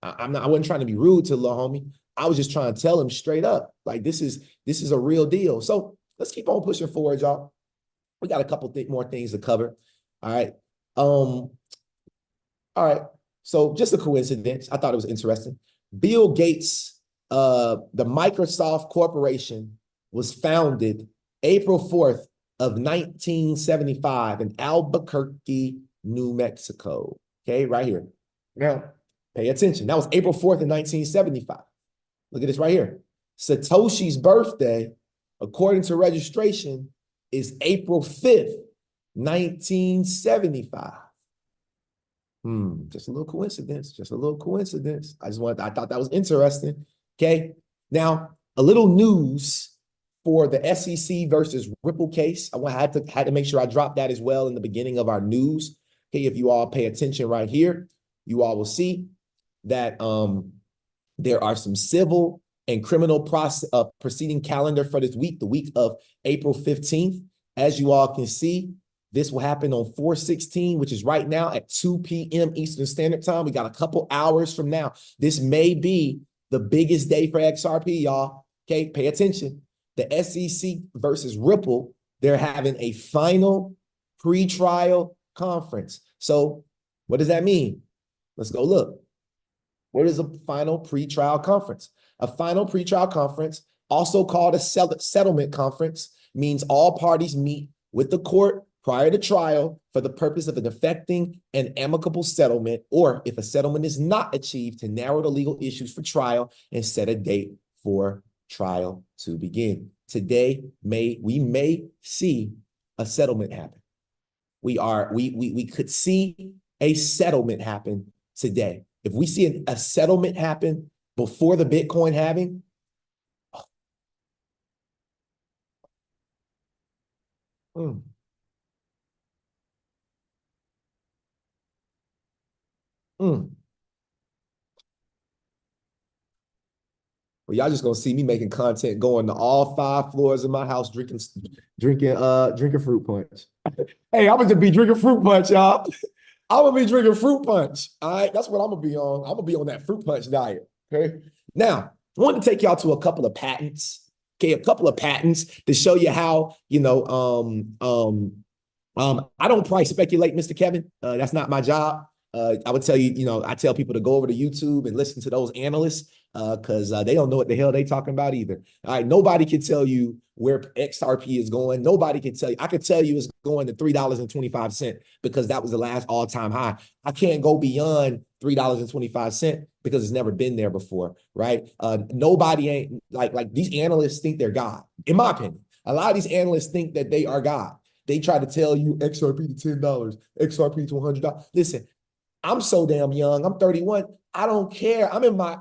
I wasn't trying to be rude to little homie. I was just trying to tell him straight up, like, this is a real deal. So let's keep on pushing forward, y'all. We got a couple more things to cover. All right. All right. So just a coincidence. I thought it was interesting. Bill Gates, the Microsoft Corporation was founded April 4th of 1975 in Albuquerque, New Mexico. Okay, right here. Now, Pay attention. That was April 4th in 1975. Look at this right here. Satoshi's birthday, according to registration, is April 5th, 1975. Just a little coincidence. Just a little coincidence. I thought that was interesting. Okay. Now, a little news for the SEC versus Ripple case. I had to make sure I dropped that as well in the beginning of our news. Okay, if you all pay attention right here, you all will see that there are some civil and criminal proceeding calendar for this week, the week of April 15th. As you all can see, this will happen on 4/16, which is right now at 2 p.m. Eastern Standard Time. We got a couple hours from now. This may be the biggest day for XRP, y'all. Okay, pay attention. The SEC versus Ripple, they're having a final pre-trial conference. So what does that mean? Let's go look. What is a final pre-trial conference? A final pre-trial conference, also called a settlement conference, means all parties meet with the court prior to trial for the purpose of effecting an amicable settlement, or if a settlement is not achieved, to narrow the legal issues for trial and set a date for trial to begin. Today, we may see a settlement happen. We could see a settlement happen today. If we see a settlement happen before the Bitcoin halving, Well, y'all just gonna see me making content, going to all 5 floors of my house, drinking fruit punch. Hey, I'm gonna be drinking fruit punch, y'all. I'm gonna be drinking fruit punch. All right, that's what I'm gonna be on. I'm gonna be on that fruit punch diet. Okay. Now, I want to take y'all to a couple of patents. Okay, a couple of patents to show you how, I don't price speculate, Mr. Kevin. That's not my job. I would tell you, I tell people to go over to YouTube and listen to those analysts because they don't know what the hell they talking about either. All right, nobody can tell you where XRP is going. Nobody can tell you. I could tell you it's going to $3.25 because that was the last all-time high. I can't go beyond $3.25 because it's never been there before, right? Nobody ain't like these analysts think they're God. In my opinion, a lot of these analysts think that they are God. They try to tell you XRP to $10, XRP to $100. Listen, I'm so damn young. I'm 31. I don't care. I'm in my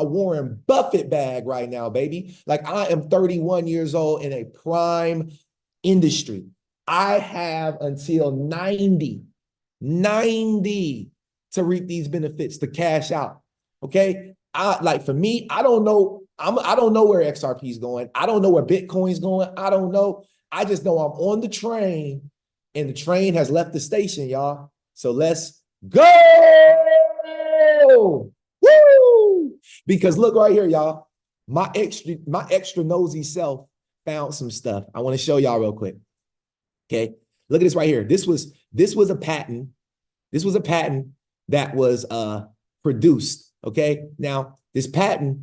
Warren Buffett bag right now, baby. Like, I am 31 years old in a prime industry. I have until 90 to reap these benefits, to cash out. Okay. For me, I don't know. I don't know where XRP is going. I don't know where Bitcoin's going. I don't know. I just know I'm on the train and the train has left the station, y'all. So let's go. Woo! Because look right here, y'all. My extra nosy self found some stuff. I want to show y'all real quick. Okay. Look at this right here. This was a patent. This was a patent that was produced. Okay. Now, this patent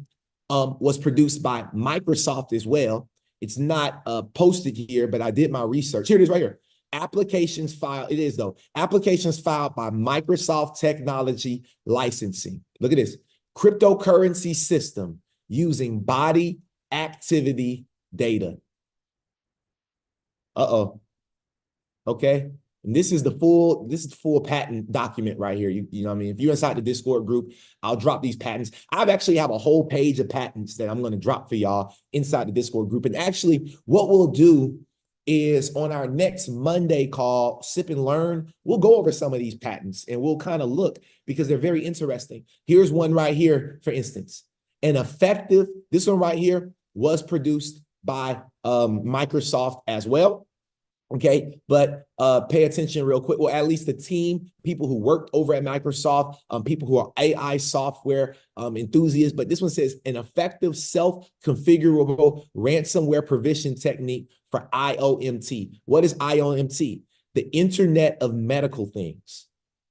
was produced by Microsoft as well. It's not posted here, but I did my research. Here it is right here. Applications filed. It is though. Applications filed by Microsoft Technology Licensing. Look at this. Cryptocurrency system using body activity data. Okay. And this is the full patent document right here. You know what I mean? If you're inside the Discord group, I'll drop these patents. I actually have a whole page of patents that I'm going to drop for y'all inside the Discord group. And actually, what we'll do is on our next Monday call, Sip and Learn, we'll go over some of these patents and we'll kind of look because they're very interesting. Here's one right here, for instance. This one right here was produced by Microsoft as well. Okay, but pay attention real quick. Well, at least the team, people who worked over at Microsoft, people who are AI software enthusiasts. But this one says an effective self-configurable ransomware provision technique for IOMT. What is IOMT? The Internet of Medical Things.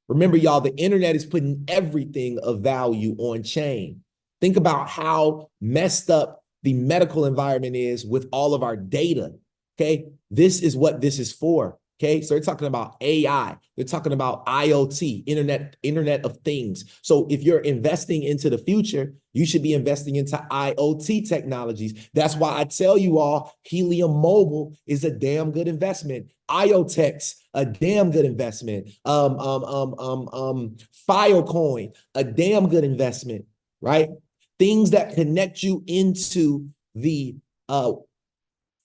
Remember, y'all, the internet is putting everything of value on chain. Think about how messed up the medical environment is with all of our data. Okay, this is what this is for. Okay, so they're talking about AI. They're talking about IoT, Internet of Things. So if you're investing into the future, you should be investing into IoT technologies. That's why I tell you all, Helium Mobile is a damn good investment. IoTex, a damn good investment. Filecoin, a damn good investment, right? Things that connect you into the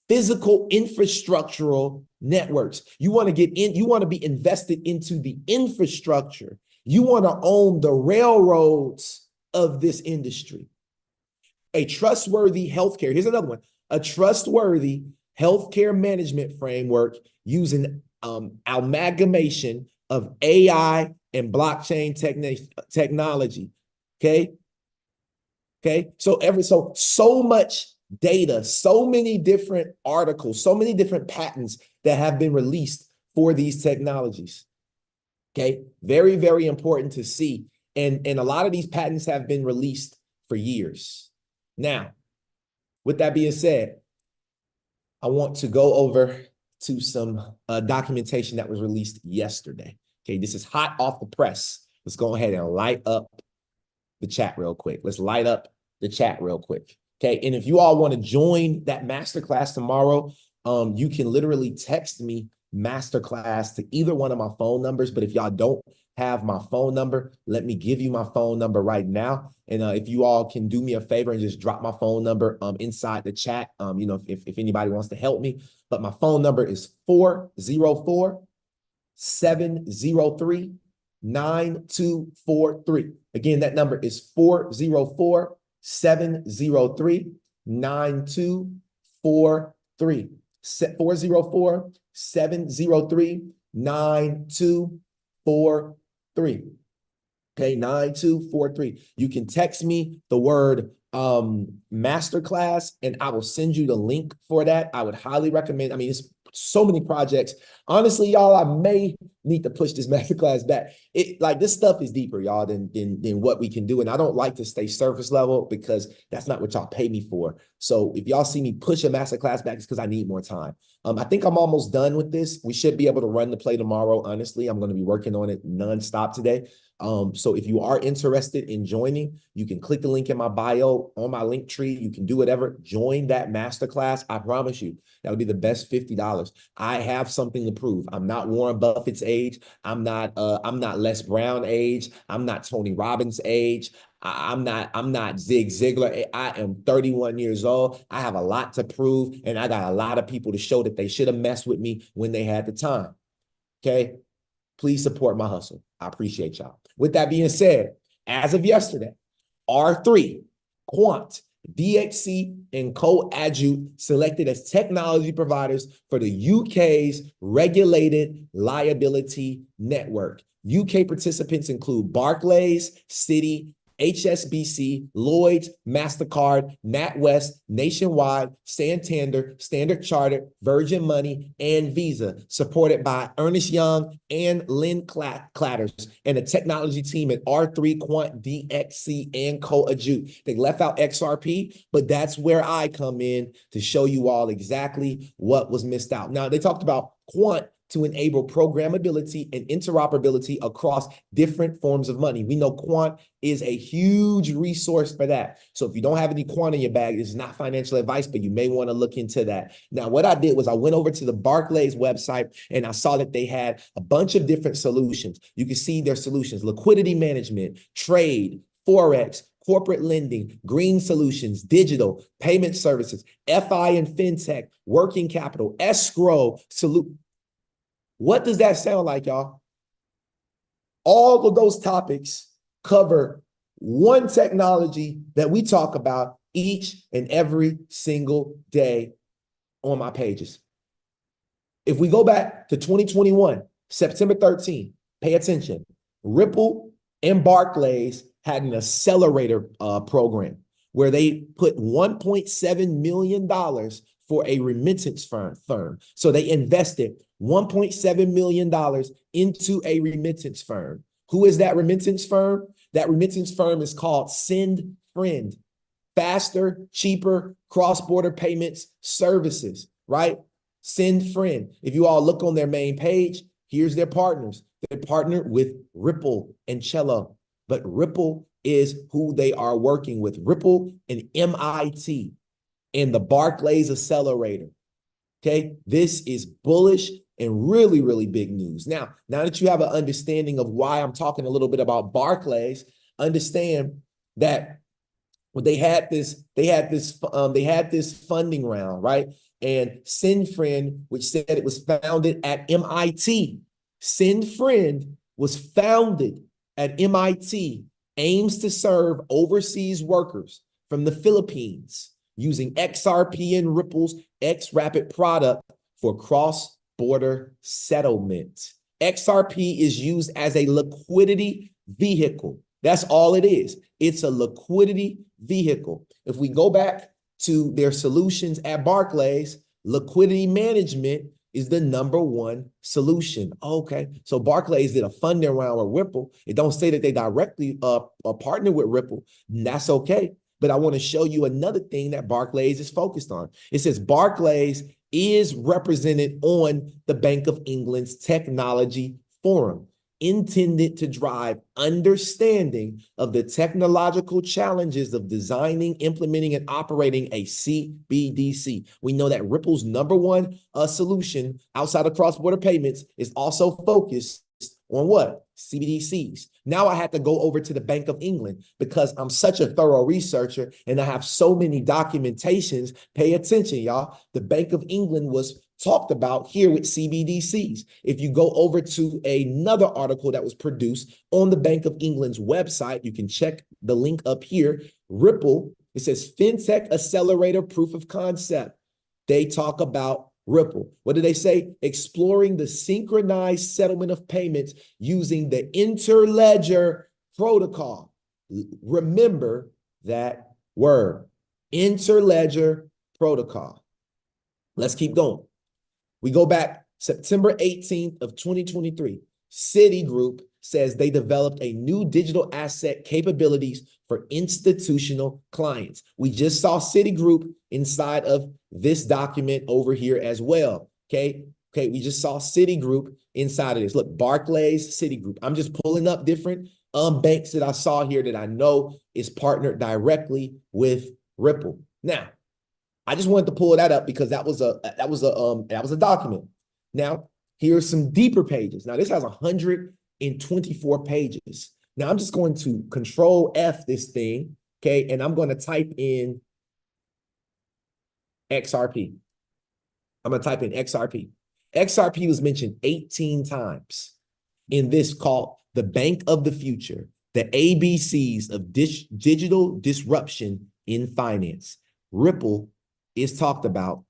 physical infrastructural networks. You want to get in, you want to be invested into the infrastructure. You want to own the railroads of this industry. A trustworthy healthcare, here's another one, a trustworthy healthcare management framework using amalgamation of AI and blockchain technology. Okay. So much data, so many different articles, so many different patents that have been released for these technologies. Okay, very, very important to see. And a lot of these patents have been released for years. Now, with that being said, I want to go over to some documentation that was released yesterday. Okay, this is hot off the press. Let's go ahead and light up the chat real quick. Let's light up the chat real quick. Okay, and if you all want to join that masterclass tomorrow, you can literally text me masterclass to either one of my phone numbers. But if y'all don't have my phone number, let me give you my phone number right now. And if you all can do me a favor and just drop my phone number inside the chat, you know, if anybody wants to help me. But my phone number is 404-703-9243. Again, that number is 404-703-9243. 404-703-9243. Okay, 9243. You can text me the word masterclass and I will send you the link for that. I would highly recommend. I mean, it's so many projects. Honestly, y'all, I may need to push this masterclass back. Like this stuff is deeper, y'all, than what we can do. And I don't like to stay surface level because that's not what y'all pay me for. So if y'all see me push a masterclass back, it's because I need more time. I think I'm almost done with this. We should be able to run the play tomorrow. Honestly, I'm going to be working on it nonstop today. So if you are interested in joining, you can click the link in my bio on my link tree. You can do whatever. Join that masterclass. I promise you, that would be the best $50. I have something to prove. I'm not Warren Buffett's age. I'm not Les Brown age. I'm not Tony Robbins age. I'm not Zig Ziglar. I am 31 years old. I have a lot to prove, and I got a lot of people to show that they should have messed with me when they had the time. Okay? Please support my hustle. I appreciate y'all. With that being said, as of yesterday, R3, Quant, DXC, and Coadjute selected as technology providers for the UK's regulated liability network. UK participants include Barclays, Citi, HSBC, Lloyds, MasterCard, NatWest, Nationwide, Santander, Standard Chartered, Virgin Money, and Visa, supported by Ernst Young and Lynn Clatters and the technology team at R3, Quant, DXC, and Coadjute. They left out XRP, but that's where I come in to show you all exactly what was missed out. Now, they talked about Quant to enable programmability and interoperability across different forms of money. We know Quant is a huge resource for that. So if you don't have any Quant in your bag, this is not financial advice, but you may want to look into that. Now, what I did was I went over to the Barclays website and I saw that they had a bunch of different solutions. You can see their solutions: liquidity management, trade, Forex, corporate lending, green solutions, digital, payment services, FI and fintech, working capital, escrow, What does that sound like, y'all? All of those topics cover one technology that we talk about each and every single day on my pages. If we go back to 2021, September 13, pay attention. Ripple and Barclays had an accelerator program where they put $1.7 million for a remittance firm. So they invested $1.7 million into a remittance firm. Who is that remittance firm? That remittance firm is called Send Friend. Faster, cheaper, cross-border payments services, right? Send friend. If you all look on their main page, here's their partners. They're partnered with Ripple and Cello, but Ripple is who they are working with. Ripple and MIT and the Barclays Accelerator. Okay, this is bullish and really, really big news. Now that you have an understanding of why I'm talking a little bit about Barclays, understand that when they had this funding round, right? And SendFriend, which said it was founded at MIT. SendFriend was founded at MIT, aims to serve overseas workers from the Philippines using XRP and Ripple's XRapid product for cross-border settlement. XRP is used as a liquidity vehicle. That's all it is. It's a liquidity vehicle. If we go back to their solutions at Barclays, liquidity management is the #1 solution. Okay, so Barclays did a funding round with Ripple. It don't say that they directly partner with Ripple. That's okay. But I want to show you another thing that Barclays is focused on. It says Barclays is represented on the Bank of England's Technology Forum, intended to drive understanding of the technological challenges of designing, implementing, and operating a CBDC. We know that Ripple's #1 solution outside of cross-border payments is also focused on what? CBDCs. Now I had to go over to the Bank of England because I'm such a thorough researcher and I have so many documentations. Pay attention, y'all. The Bank of England was talked about here with CBDCs. If you go over to another article that was produced on the Bank of England's website, you can check the link up here. Ripple, it says FinTech Accelerator Proof of Concept. They talk about Ripple. What do they say? Exploring the synchronized settlement of payments using the Interledger protocol. Remember that word, Interledger protocol. Let's keep going. We go back September 18th of 2023. Citigroup says they developed a new digital asset capabilities for institutional clients. We just saw Citigroup inside of this document over here as well. Okay, we just saw Citigroup inside of this. Look, Barclays, Citigroup. I'm just pulling up different banks that I saw here that I know is partnered directly with Ripple. Now, I just wanted to pull that up because that was a document. Now, here's some deeper pages. Now, this has 124 pages. Now, I'm just going to Control F this thing, okay, and I'm going to type in XRP. I'm going to type in XRP. XRP was mentioned 18 times in this called the Bank of the Future, the ABCs of digital disruption in finance. Ripple is talked about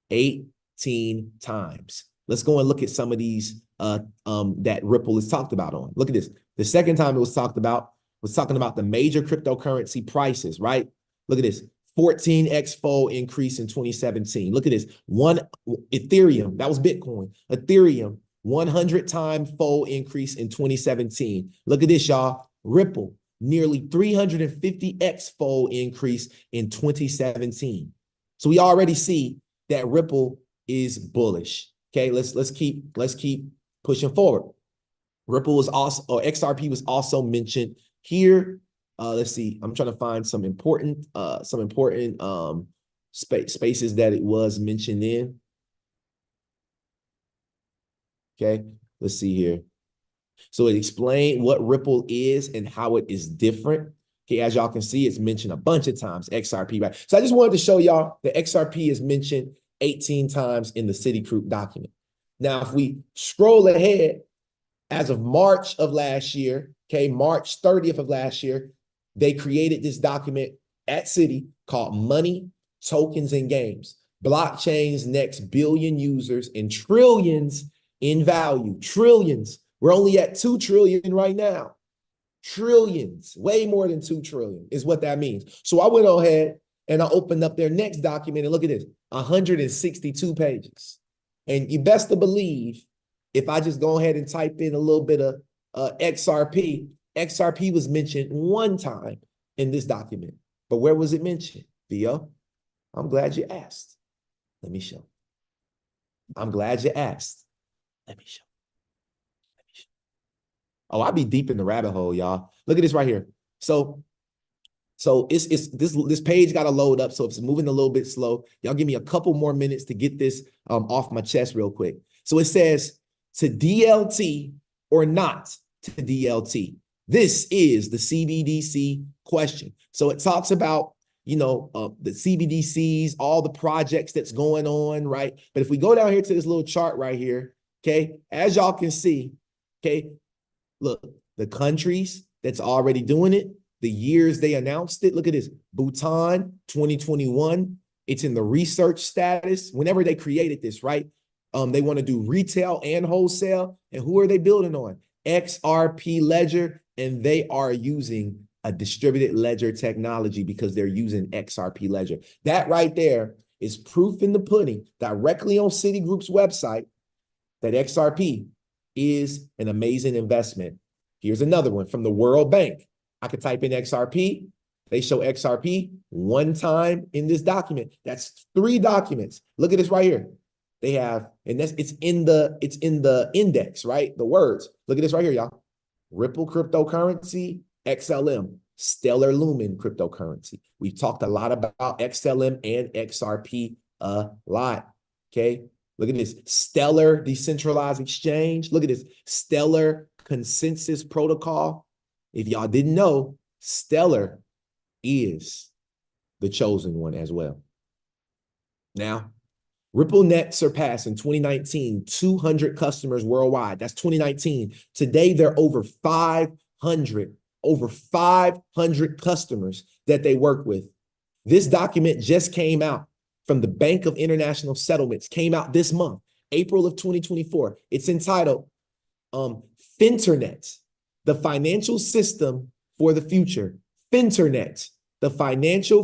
18 times. Let's go and look at some of these that Ripple is talked about on. Look at this. The second time it was talked about was talking about the major cryptocurrency prices, right? Look at this. 14x fold increase in 2017. Look at this. One Ethereum, that was Bitcoin. Ethereum, 100-time fold increase in 2017. Look at this, y'all. Ripple, nearly 350x fold increase in 2017. So we already see that Ripple is bullish. Okay, let's keep pushing forward. Ripple was also, or XRP was also mentioned here. Let's see. I'm trying to find some important spaces that it was mentioned in. Okay, let's see here. So it explained what Ripple is and how it is different. Okay, as y'all can see, it's mentioned a bunch of times, XRP, right? So I just wanted to show y'all that XRP is mentioned 18 times in the Citigroup document. Now, if we scroll ahead, as of March of last year, okay, March 30th of last year, they created this document at Citi called Money, Tokens, and Games. Blockchain's next billion users and trillions in value. Trillions. We're only at 2 trillion right now. Trillions, way more than 2 trillion is what that means. So I went ahead and I opened up their next document and look at this, 162 pages. And you best to believe, if I just go ahead and type in a little bit of XRP, XRP was mentioned one time in this document. But where was it mentioned, Theo? I'm glad you asked. Let me show. I'm glad you asked. Let me show. Oh, I be deep in the rabbit hole, y'all. Look at this right here. So it's this page got to load up. So if it's moving a little bit slow, y'all give me a couple more minutes to get this off my chest real quick. So it says to DLT or not to DLT. This is the CBDC question. So it talks about, you know, the CBDCs, all the projects that's going on, right? But if we go down here to this little chart right here, okay, as y'all can see, okay, look, the countries that's already doing it, the years they announced it. Look at this, Bhutan, 2021. It's in the research status. Whenever they created this, right? They want to do retail and wholesale. And who are they building on? XRP Ledger, and they are using a distributed ledger technology because they're using XRP Ledger. That right there is proof in the pudding directly on Citigroup's website that XRP is an amazing investment. Here's another one from the World Bank. I could type in XRP. They show XRP one time in this document. That's 3 documents. Look at this right here. They have, and it's in the index, right? The words. Look at this right here, y'all. Ripple cryptocurrency, XLM, Stellar Lumen cryptocurrency. We've talked a lot about XLM and XRP a lot. Okay. Look at this, Stellar Decentralized Exchange. Look at this, Stellar Consensus Protocol. If y'all didn't know, Stellar is the chosen one as well. Now, RippleNet surpassed in 2019 200 customers worldwide. That's 2019. Today, there are over 500 customers that they work with. This document just came out from the Bank of International Settlements, came out this month, April of 2024. It's entitled Finternet, the financial system for the future. Finternet, the financial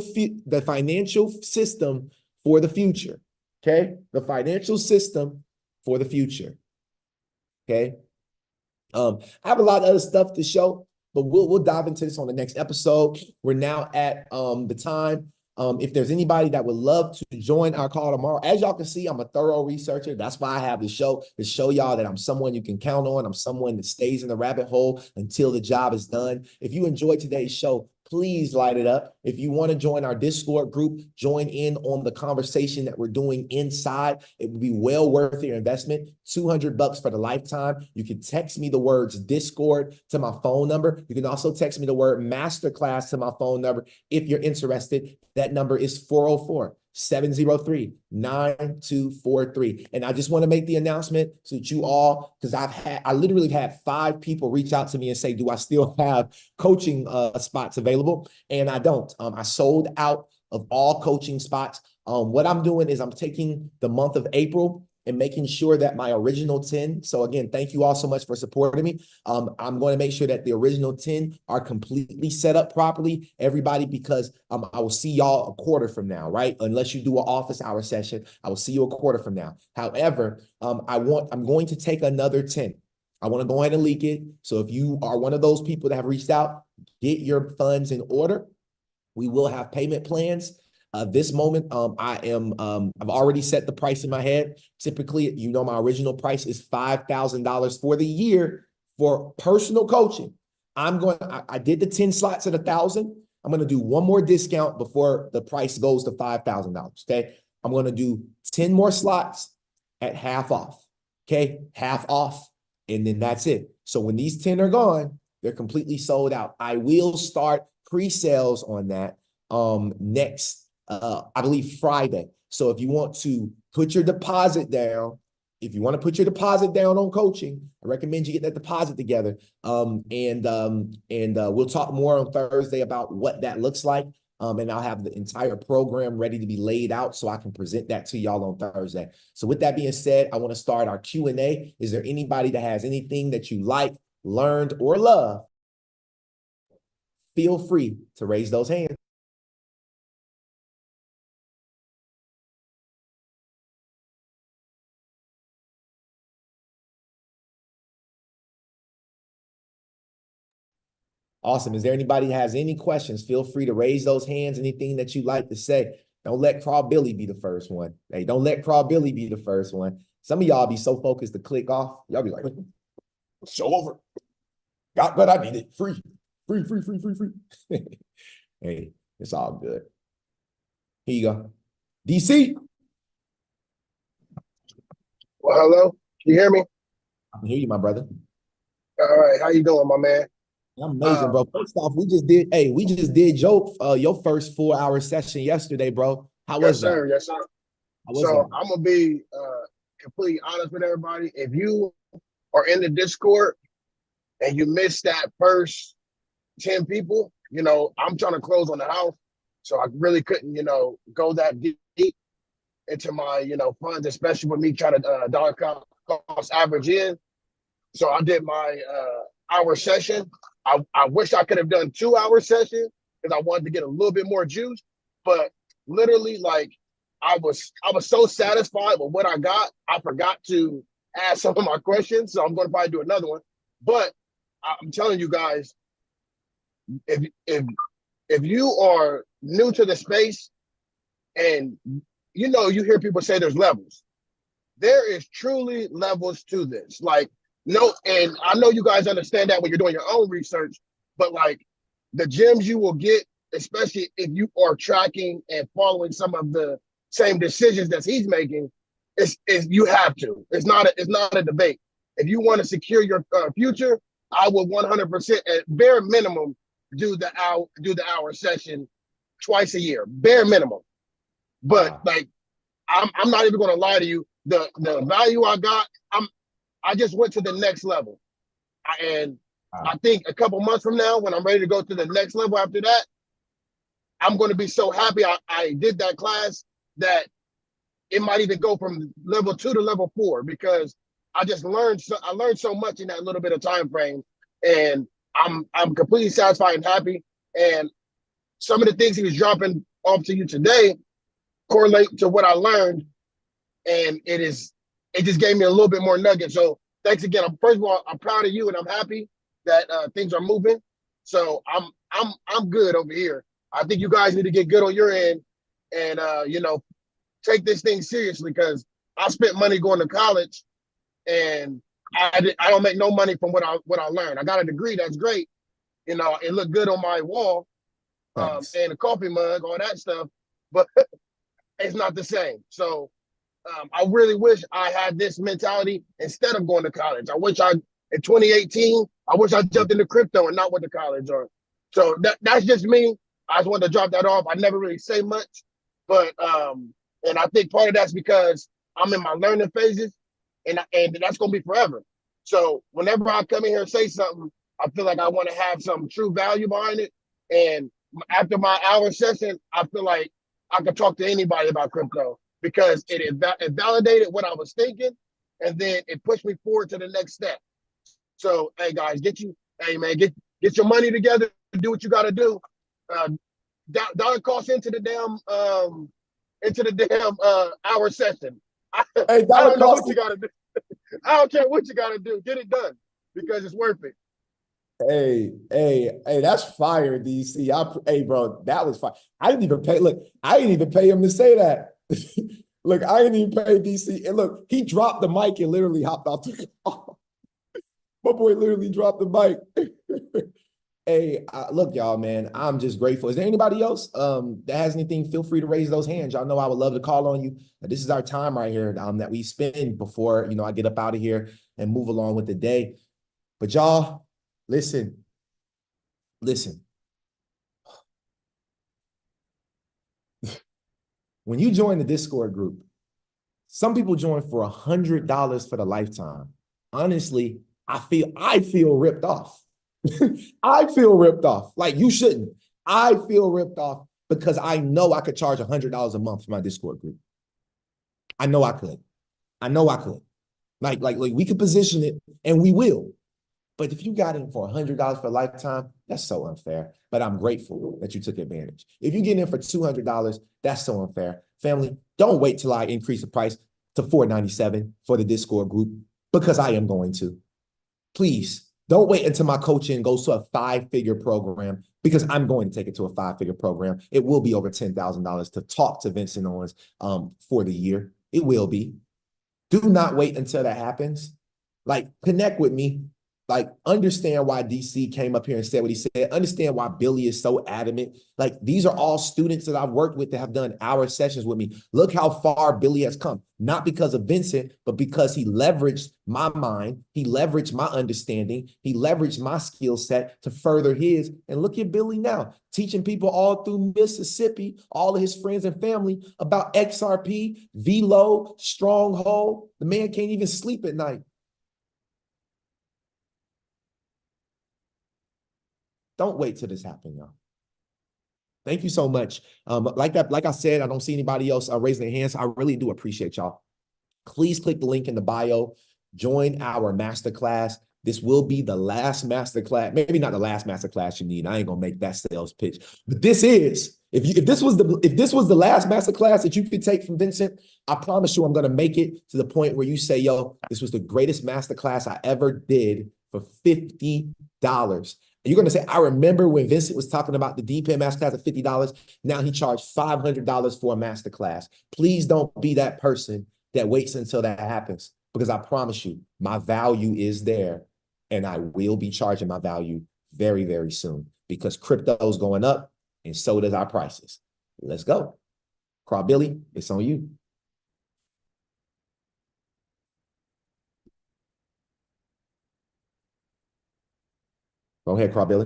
system for the future. Okay, the financial system for the future. Okay, I have a lot of other stuff to show, but we'll dive into this on the next episode. We're now at the time. If there's anybody that would love to join our call tomorrow, as y'all can see, I'm a thorough researcher. That's why I have the show, to show y'all that I'm someone you can count on. I'm someone that stays in the rabbit hole until the job is done. If you enjoyed today's show, please light it up. If you want to join our Discord group, join in on the conversation that we're doing inside. It would be well worth your investment. $200 for the lifetime. You can text me the words Discord to my phone number. You can also text me the word Masterclass to my phone number if you're interested. That number is 404-703-9243. And I just want to make the announcement so that you all, because I literally had 5 people reach out to me and say, do I still have coaching spots available? And I don't. I sold out of all coaching spots. What I'm doing is I'm taking the month of April and making sure that my original 10, so again, thank you all so much for supporting me. I'm going to make sure that the original 10 are completely set up properly, everybody, because I will see y'all a quarter from now, right? Unless you do an office hour session, I will see you a quarter from now. However, I'm going to take another 10. I want to go ahead and leak it. So if you are one of those people that have reached out, get your funds in order. We will have payment plans. This moment, I've already set the price in my head. Typically, you know, my original price is $5,000 for the year for personal coaching. I did the 10 slots at $1,000. I'm going to do one more discount before the price goes to $5,000. Okay. I'm going to do 10 more slots at half off. Okay. Half off. And then that's it. So when these 10 are gone, they're completely sold out. I will start pre-sales on that next I believe Friday. So if you want to put your deposit down, on coaching, I recommend you get that deposit together. We'll talk more on Thursday about what that looks like. And I'll have the entire program ready to be laid out so I can present that to y'all on Thursday. So with that being said, I want to start our Q&A. Is there anybody that has anything that you like, learned, or love? Feel free to raise those hands. Awesome. Is there anybody that has any questions? Feel free to raise those hands. Anything that you'd like to say. Don't let Craw Billy be the first one. Hey, don't let Craw Billy be the first one. Some of y'all be so focused to click off. Y'all be like, show over. Got what I needed. Free. Hey, it's all good. Here you go. DC. Well, hello. Can you hear me? I can hear you, my brother. All right. How you doing, my man? I'm amazing, bro. First off, we just did your first 4-hour session yesterday, bro. How Yes, was that? sir. Yes, sir. How was So that? I'm gonna be completely honest with everybody. If you are in the Discord and you missed that first 10 people, I'm trying to close on the house. So I really couldn't, go that deep into my, funds, especially with me trying to dollar cost average in. So I did my hour session. I wish I could have done 2-hour session because I wanted to get a little bit more juice. But literally, like I was so satisfied with what I got. I forgot to ask some of my questions, so I'm going to probably do another one. But I'm telling you guys, if you are new to the space and you hear people say there's levels, there is truly levels to this. Like, no, and I know you guys understand that when you're doing your own research, but like the gems you will get, especially if you are tracking and following some of the same decisions that he's making, is you have to. It's not a debate. If you want to secure your future, I would 100% at bare minimum do the hour session twice a year, bare minimum. But like, I'm not even going to lie to you. The value I got, I just went to the next level. And I think a couple months from now, when I'm ready to go to the next level after that, I'm going to be so happy I did that class that it might even go from level 2 to level 4 because I just learned so much in that little bit of time frame, and I'm completely satisfied and happy. And some of the things he was dropping off to you today correlate to what I learned, and it just gave me a little bit more nugget. So thanks again. First of all, I'm proud of you, and I'm happy that things are moving. So I'm good over here. I think you guys need to get good on your end, and take this thing seriously because I spent money going to college, and I don't make no money from what I learned. I got a degree, that's great. It looked good on my wall, and a coffee mug, all that stuff, but it's not the same. So I really wish I had this mentality instead of going to college. In 2018, I wish I jumped into crypto and not went to college. So that's just me. I just wanted to drop that off. I never really say much, but and I think part of that's because I'm in my learning phases, and that's gonna be forever. So whenever I come in here and say something, I feel like I want to have some true value behind it. And after my hour session, I feel like I could talk to anybody about crypto because it validated what I was thinking, and then it pushed me forward to the next step. So, hey guys, get your money together, do what you got to do. Dollar cost into the damn hour session. I don't know what you got to do. I don't care what you got to do. Get it done because it's worth it. Hey, that's fire, DC. Hey, bro, that was fire. I didn't even pay him to say that. Look, I didn't even pay DC. And look, he dropped the mic and literally hopped off the call. My boy literally dropped the mic. Hey, look, y'all, man, I'm just grateful. Is there anybody else that has anything? Feel free to raise those hands. Y'all know I would love to call on you. This is our time right here that we spend before, I get up out of here and move along with the day. But y'all, listen. When you join the Discord group, some people join for $100 for the lifetime. Honestly, I feel ripped off. I feel ripped off. Like you shouldn't. I feel ripped off because I know I could charge $100 a month for my Discord group. I know I could. Like we could position it, and we will. But if you got in for $100 for a lifetime, that's so unfair. But I'm grateful that you took advantage. If you get in for $200, that's so unfair. Family, don't wait till I increase the price to $497 for the Discord group because I am going to. Please, don't wait until my coaching goes to a 5-figure program because I'm going to take it to a 5-figure program. It will be over $10,000 to talk to Vincent Owens for the year. It will be. Do not wait until that happens. Like, connect with me. Like, understand why DC came up here and said what he said. Understand why Billy is so adamant. Like, these are all students that I've worked with that have done hour sessions with me. Look how far Billy has come. Not because of Vincent, but because he leveraged my mind. He leveraged my understanding. He leveraged my skill set to further his. And look at Billy now, teaching people all through Mississippi, all of his friends and family about XRP, VLO, Stronghold. The man can't even sleep at night. Don't wait till this happens, y'all. Thank you so much. Like I said, I don't see anybody else raising their hands. I really do appreciate y'all. Please click the link in the bio. Join our masterclass. This will be the last masterclass. Maybe not the last masterclass you need. I ain't gonna make that sales pitch, but this is. If this was the last masterclass that you could take from Vincent, I promise you, I'm gonna make it to the point where you say, "Yo, this was the greatest masterclass I ever did for $50." You're going to say, I remember when Vincent was talking about the DPM masterclass at $50. Now he charged $500 for a masterclass. Please don't be that person that waits until that happens, because I promise you, my value is there, and I will be charging my value very, very soon, because crypto is going up and so does our prices. Let's go. Craw Billy, it's on you. Go ahead, Craw Billy.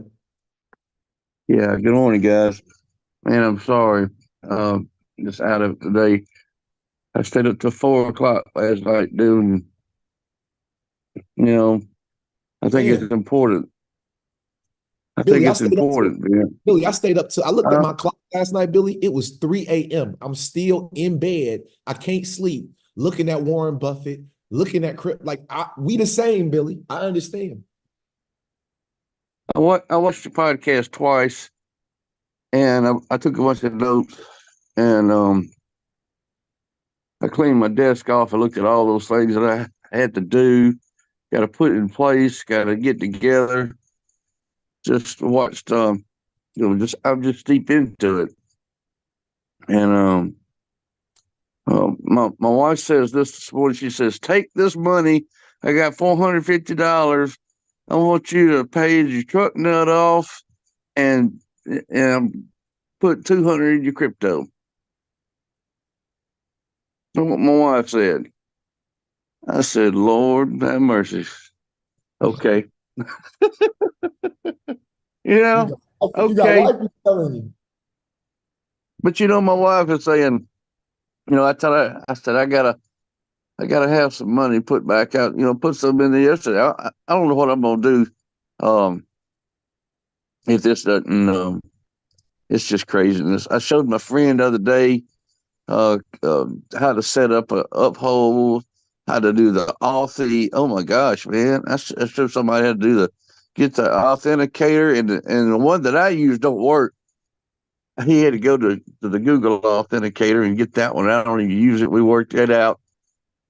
Yeah, good morning, guys. Man, I'm sorry. Just out of today. I stayed up till 4 o'clock last night doing, I think it's important. Billy, it's important, man. Billy, I stayed up till I looked at my clock last night, Billy. It was 3 a.m. I'm still in bed. I can't sleep. Looking at Warren Buffett, looking at we the same, Billy. I understand. I watched the podcast twice, and I took a bunch of notes, and I cleaned my desk off. I looked at all those things that I had to do, got to put in place, got to get together. Just watched, I'm just deep into it. And my wife says this morning. She says, "Take this money. I got $450. I want you to pay your truck nut off and put $200 in your crypto." That's what my wife said. I said, "Lord have mercy." Okay. You got Okay. wife telling you. But my wife is saying, I said, I gotta have some money put back out, put some in there yesterday. I don't know what I'm gonna do. If this doesn't, it's just craziness. I showed my friend the other day, how to set up a uphold, how to do the auth. Oh my gosh, man! I showed somebody how to do get the authenticator, and the one that I use don't work. He had to go to the Google authenticator and get that one. I don't even use it. We worked that out.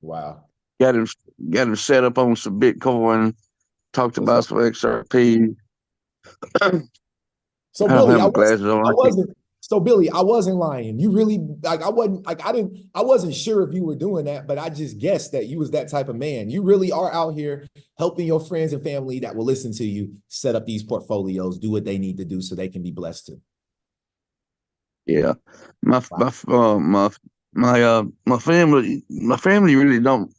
Wow. Got him set up on some Bitcoin. Talked about some XRP. So Billy, I wasn't lying. You really I wasn't sure if you were doing that, but I just guessed that you was that type of man. You really are out here helping your friends and family that will listen to you set up these portfolios, do what they need to do so they can be blessed too. Yeah. My family really don't.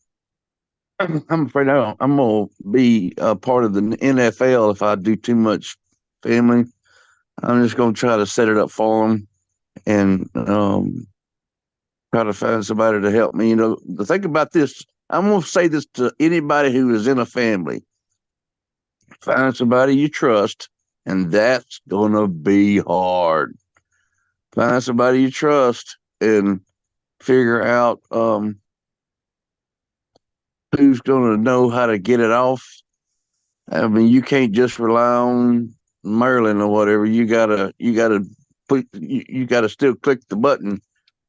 I'm afraid I'm gonna be a part of the NFL if I do too much family. I'm just gonna try to set it up for them and try to find somebody to help me. The thing about this, I'm gonna say this to anybody who is in a family: find somebody you trust, and that's gonna be hard. Find somebody you trust and figure out who's going to know how to get it off. I mean, you can't just rely on Merlin or whatever. You gotta still click the button.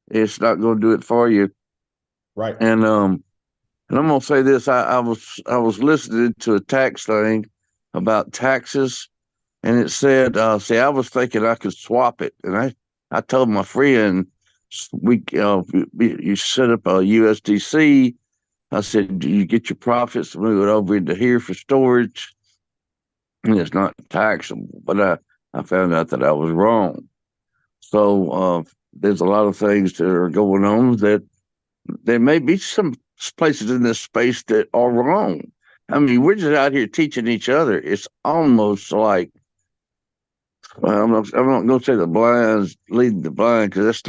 It's not going to do it for you. Right. And I'm going to say this. I was listening to a tax thing about taxes, and it said, I was thinking I could swap it, and I told my friend, you set up a USDC I said, do you get your profits, move it over into here for storage? And it's not taxable. But I found out that I was wrong. So there's a lot of things that are going on that there may be some places in this space that are wrong. I mean, we're just out here teaching each other. It's almost like, well, I'm not going to say the blind's leading the blind, because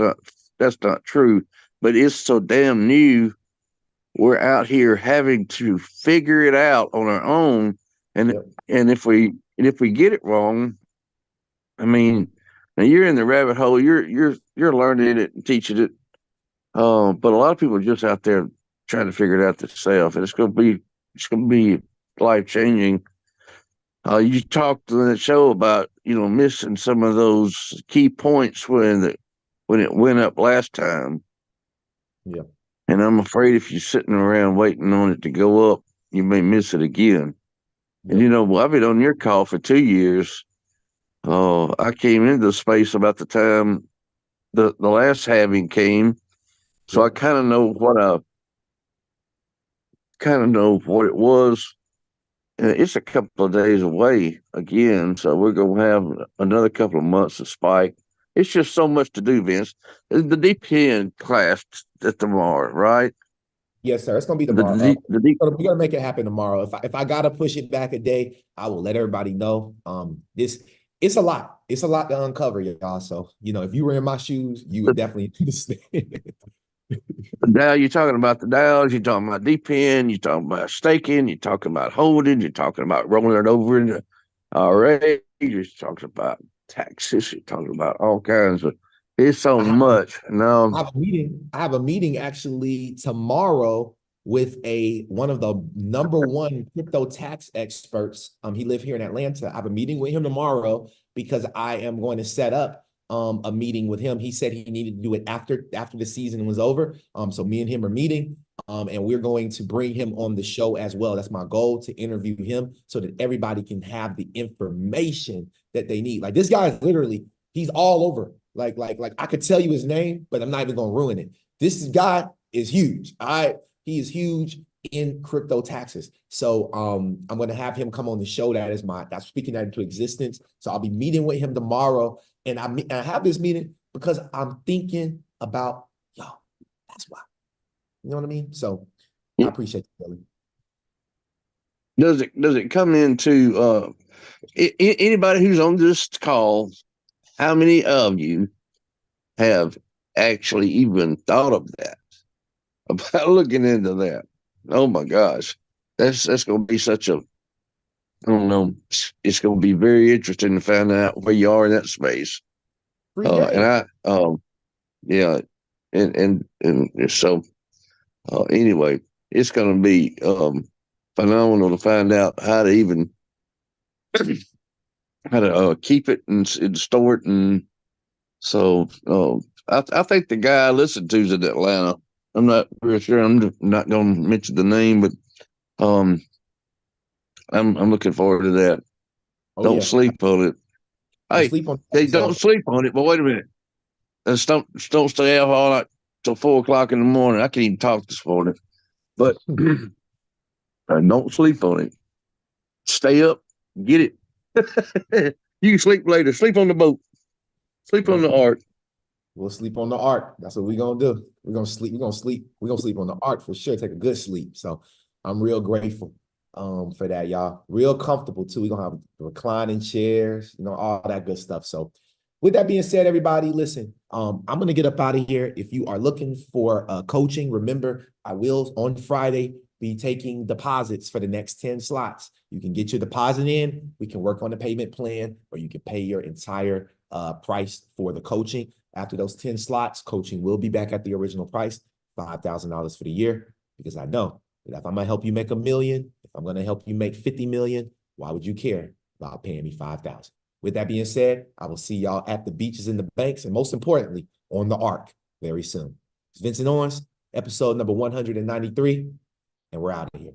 that's not true. But it's so damn new. We're out here having to figure it out on our own, and Yep. and if we get it wrong, I mean, now you're in the rabbit hole. You're learning it and teaching it. But a lot of people are just out there trying to figure it out themselves, and it's gonna be life changing. You talked on that show about missing some of those key points when it went up last time. Yeah. And I'm afraid if you're sitting around waiting on it to go up, you may miss it again. Yep. And I've been on your call for 2 years. I came into the space about the time the last halving came, so I kind of know what it was. And it's a couple of days away again, so we're gonna have another couple of months of spike. It's just so much to do, Vince. The DPN class tomorrow, right? Yes, sir. It's gonna be The, tomorrow. the, the, We're gonna make it happen tomorrow. If I gotta push it back a day, I will let everybody know. It's a lot. It's a lot to uncover, y'all. So if you were in my shoes, you would definitely understand. Now you're talking about the DAOs, you're talking about DPN, you're talking about staking, you're talking about holding, you're talking about rolling it over into IRA, you're talking about taxes, you're talking about all kinds of. It's so much. No, I have a meeting actually tomorrow with one of the #1 crypto tax experts. He lives here in Atlanta. I have a meeting with him tomorrow because I am going to set up a meeting with him. He said he needed to do it after the season was over. So me and him are meeting, and we're going to bring him on the show as well. That's my goal, to interview him so that everybody can have the information that they need. Like, this guy is literally, he's all over. Like I could tell you his name, but I'm not even gonna ruin it. This guy is huge. He is huge in crypto taxes. So I'm gonna have him come on the show. That's speaking that into existence. So I'll be meeting with him tomorrow. And I have this meeting because I'm thinking about y'all. That's why. You know what I mean? So I appreciate it, Billy. Does it come into anybody who's on this call? How many of you have actually even thought of that, about looking into that? Oh my gosh, that's going to be such a, I don't know. It's going to be very interesting to find out where you are in that space. Yeah, and so anyway, it's going to be phenomenal to find out how to even how to keep it and store it. And so I think the guy I listened to is in Atlanta. I'm not real sure. I'm not going to mention the name, but I'm looking forward to that. Don't sleep on it. Hey, don't sleep on it. But wait a minute. Don't stay up all night till 4 o'clock in the morning. I can't even talk this morning. But don't sleep on it. Stay up, get it. You can sleep later. Sleep on the boat. Sleep on the art. We'll sleep on the art. That's what we're gonna do. We're gonna sleep. We're gonna sleep on the art for sure. Take a good sleep. So I'm real grateful for that, y'all. Real comfortable too. We're gonna have reclining chairs, all that good stuff. So with that being said, everybody, listen, I'm gonna get up out of here. If you are looking for coaching, remember, I will on Friday be taking deposits for the next 10 slots. You can get your deposit in, we can work on the payment plan, or you can pay your entire price for the coaching. After those 10 slots, coaching will be back at the original price, $5,000 for the year, because I know that if I'm gonna help you make $1 million, if I'm gonna help you make 50 million, why would you care about paying me 5,000? With that being said, I will see y'all at the beaches and the banks, and most importantly, on the arc very soon. It's Vincent Owens, episode number 193, and we're out of here.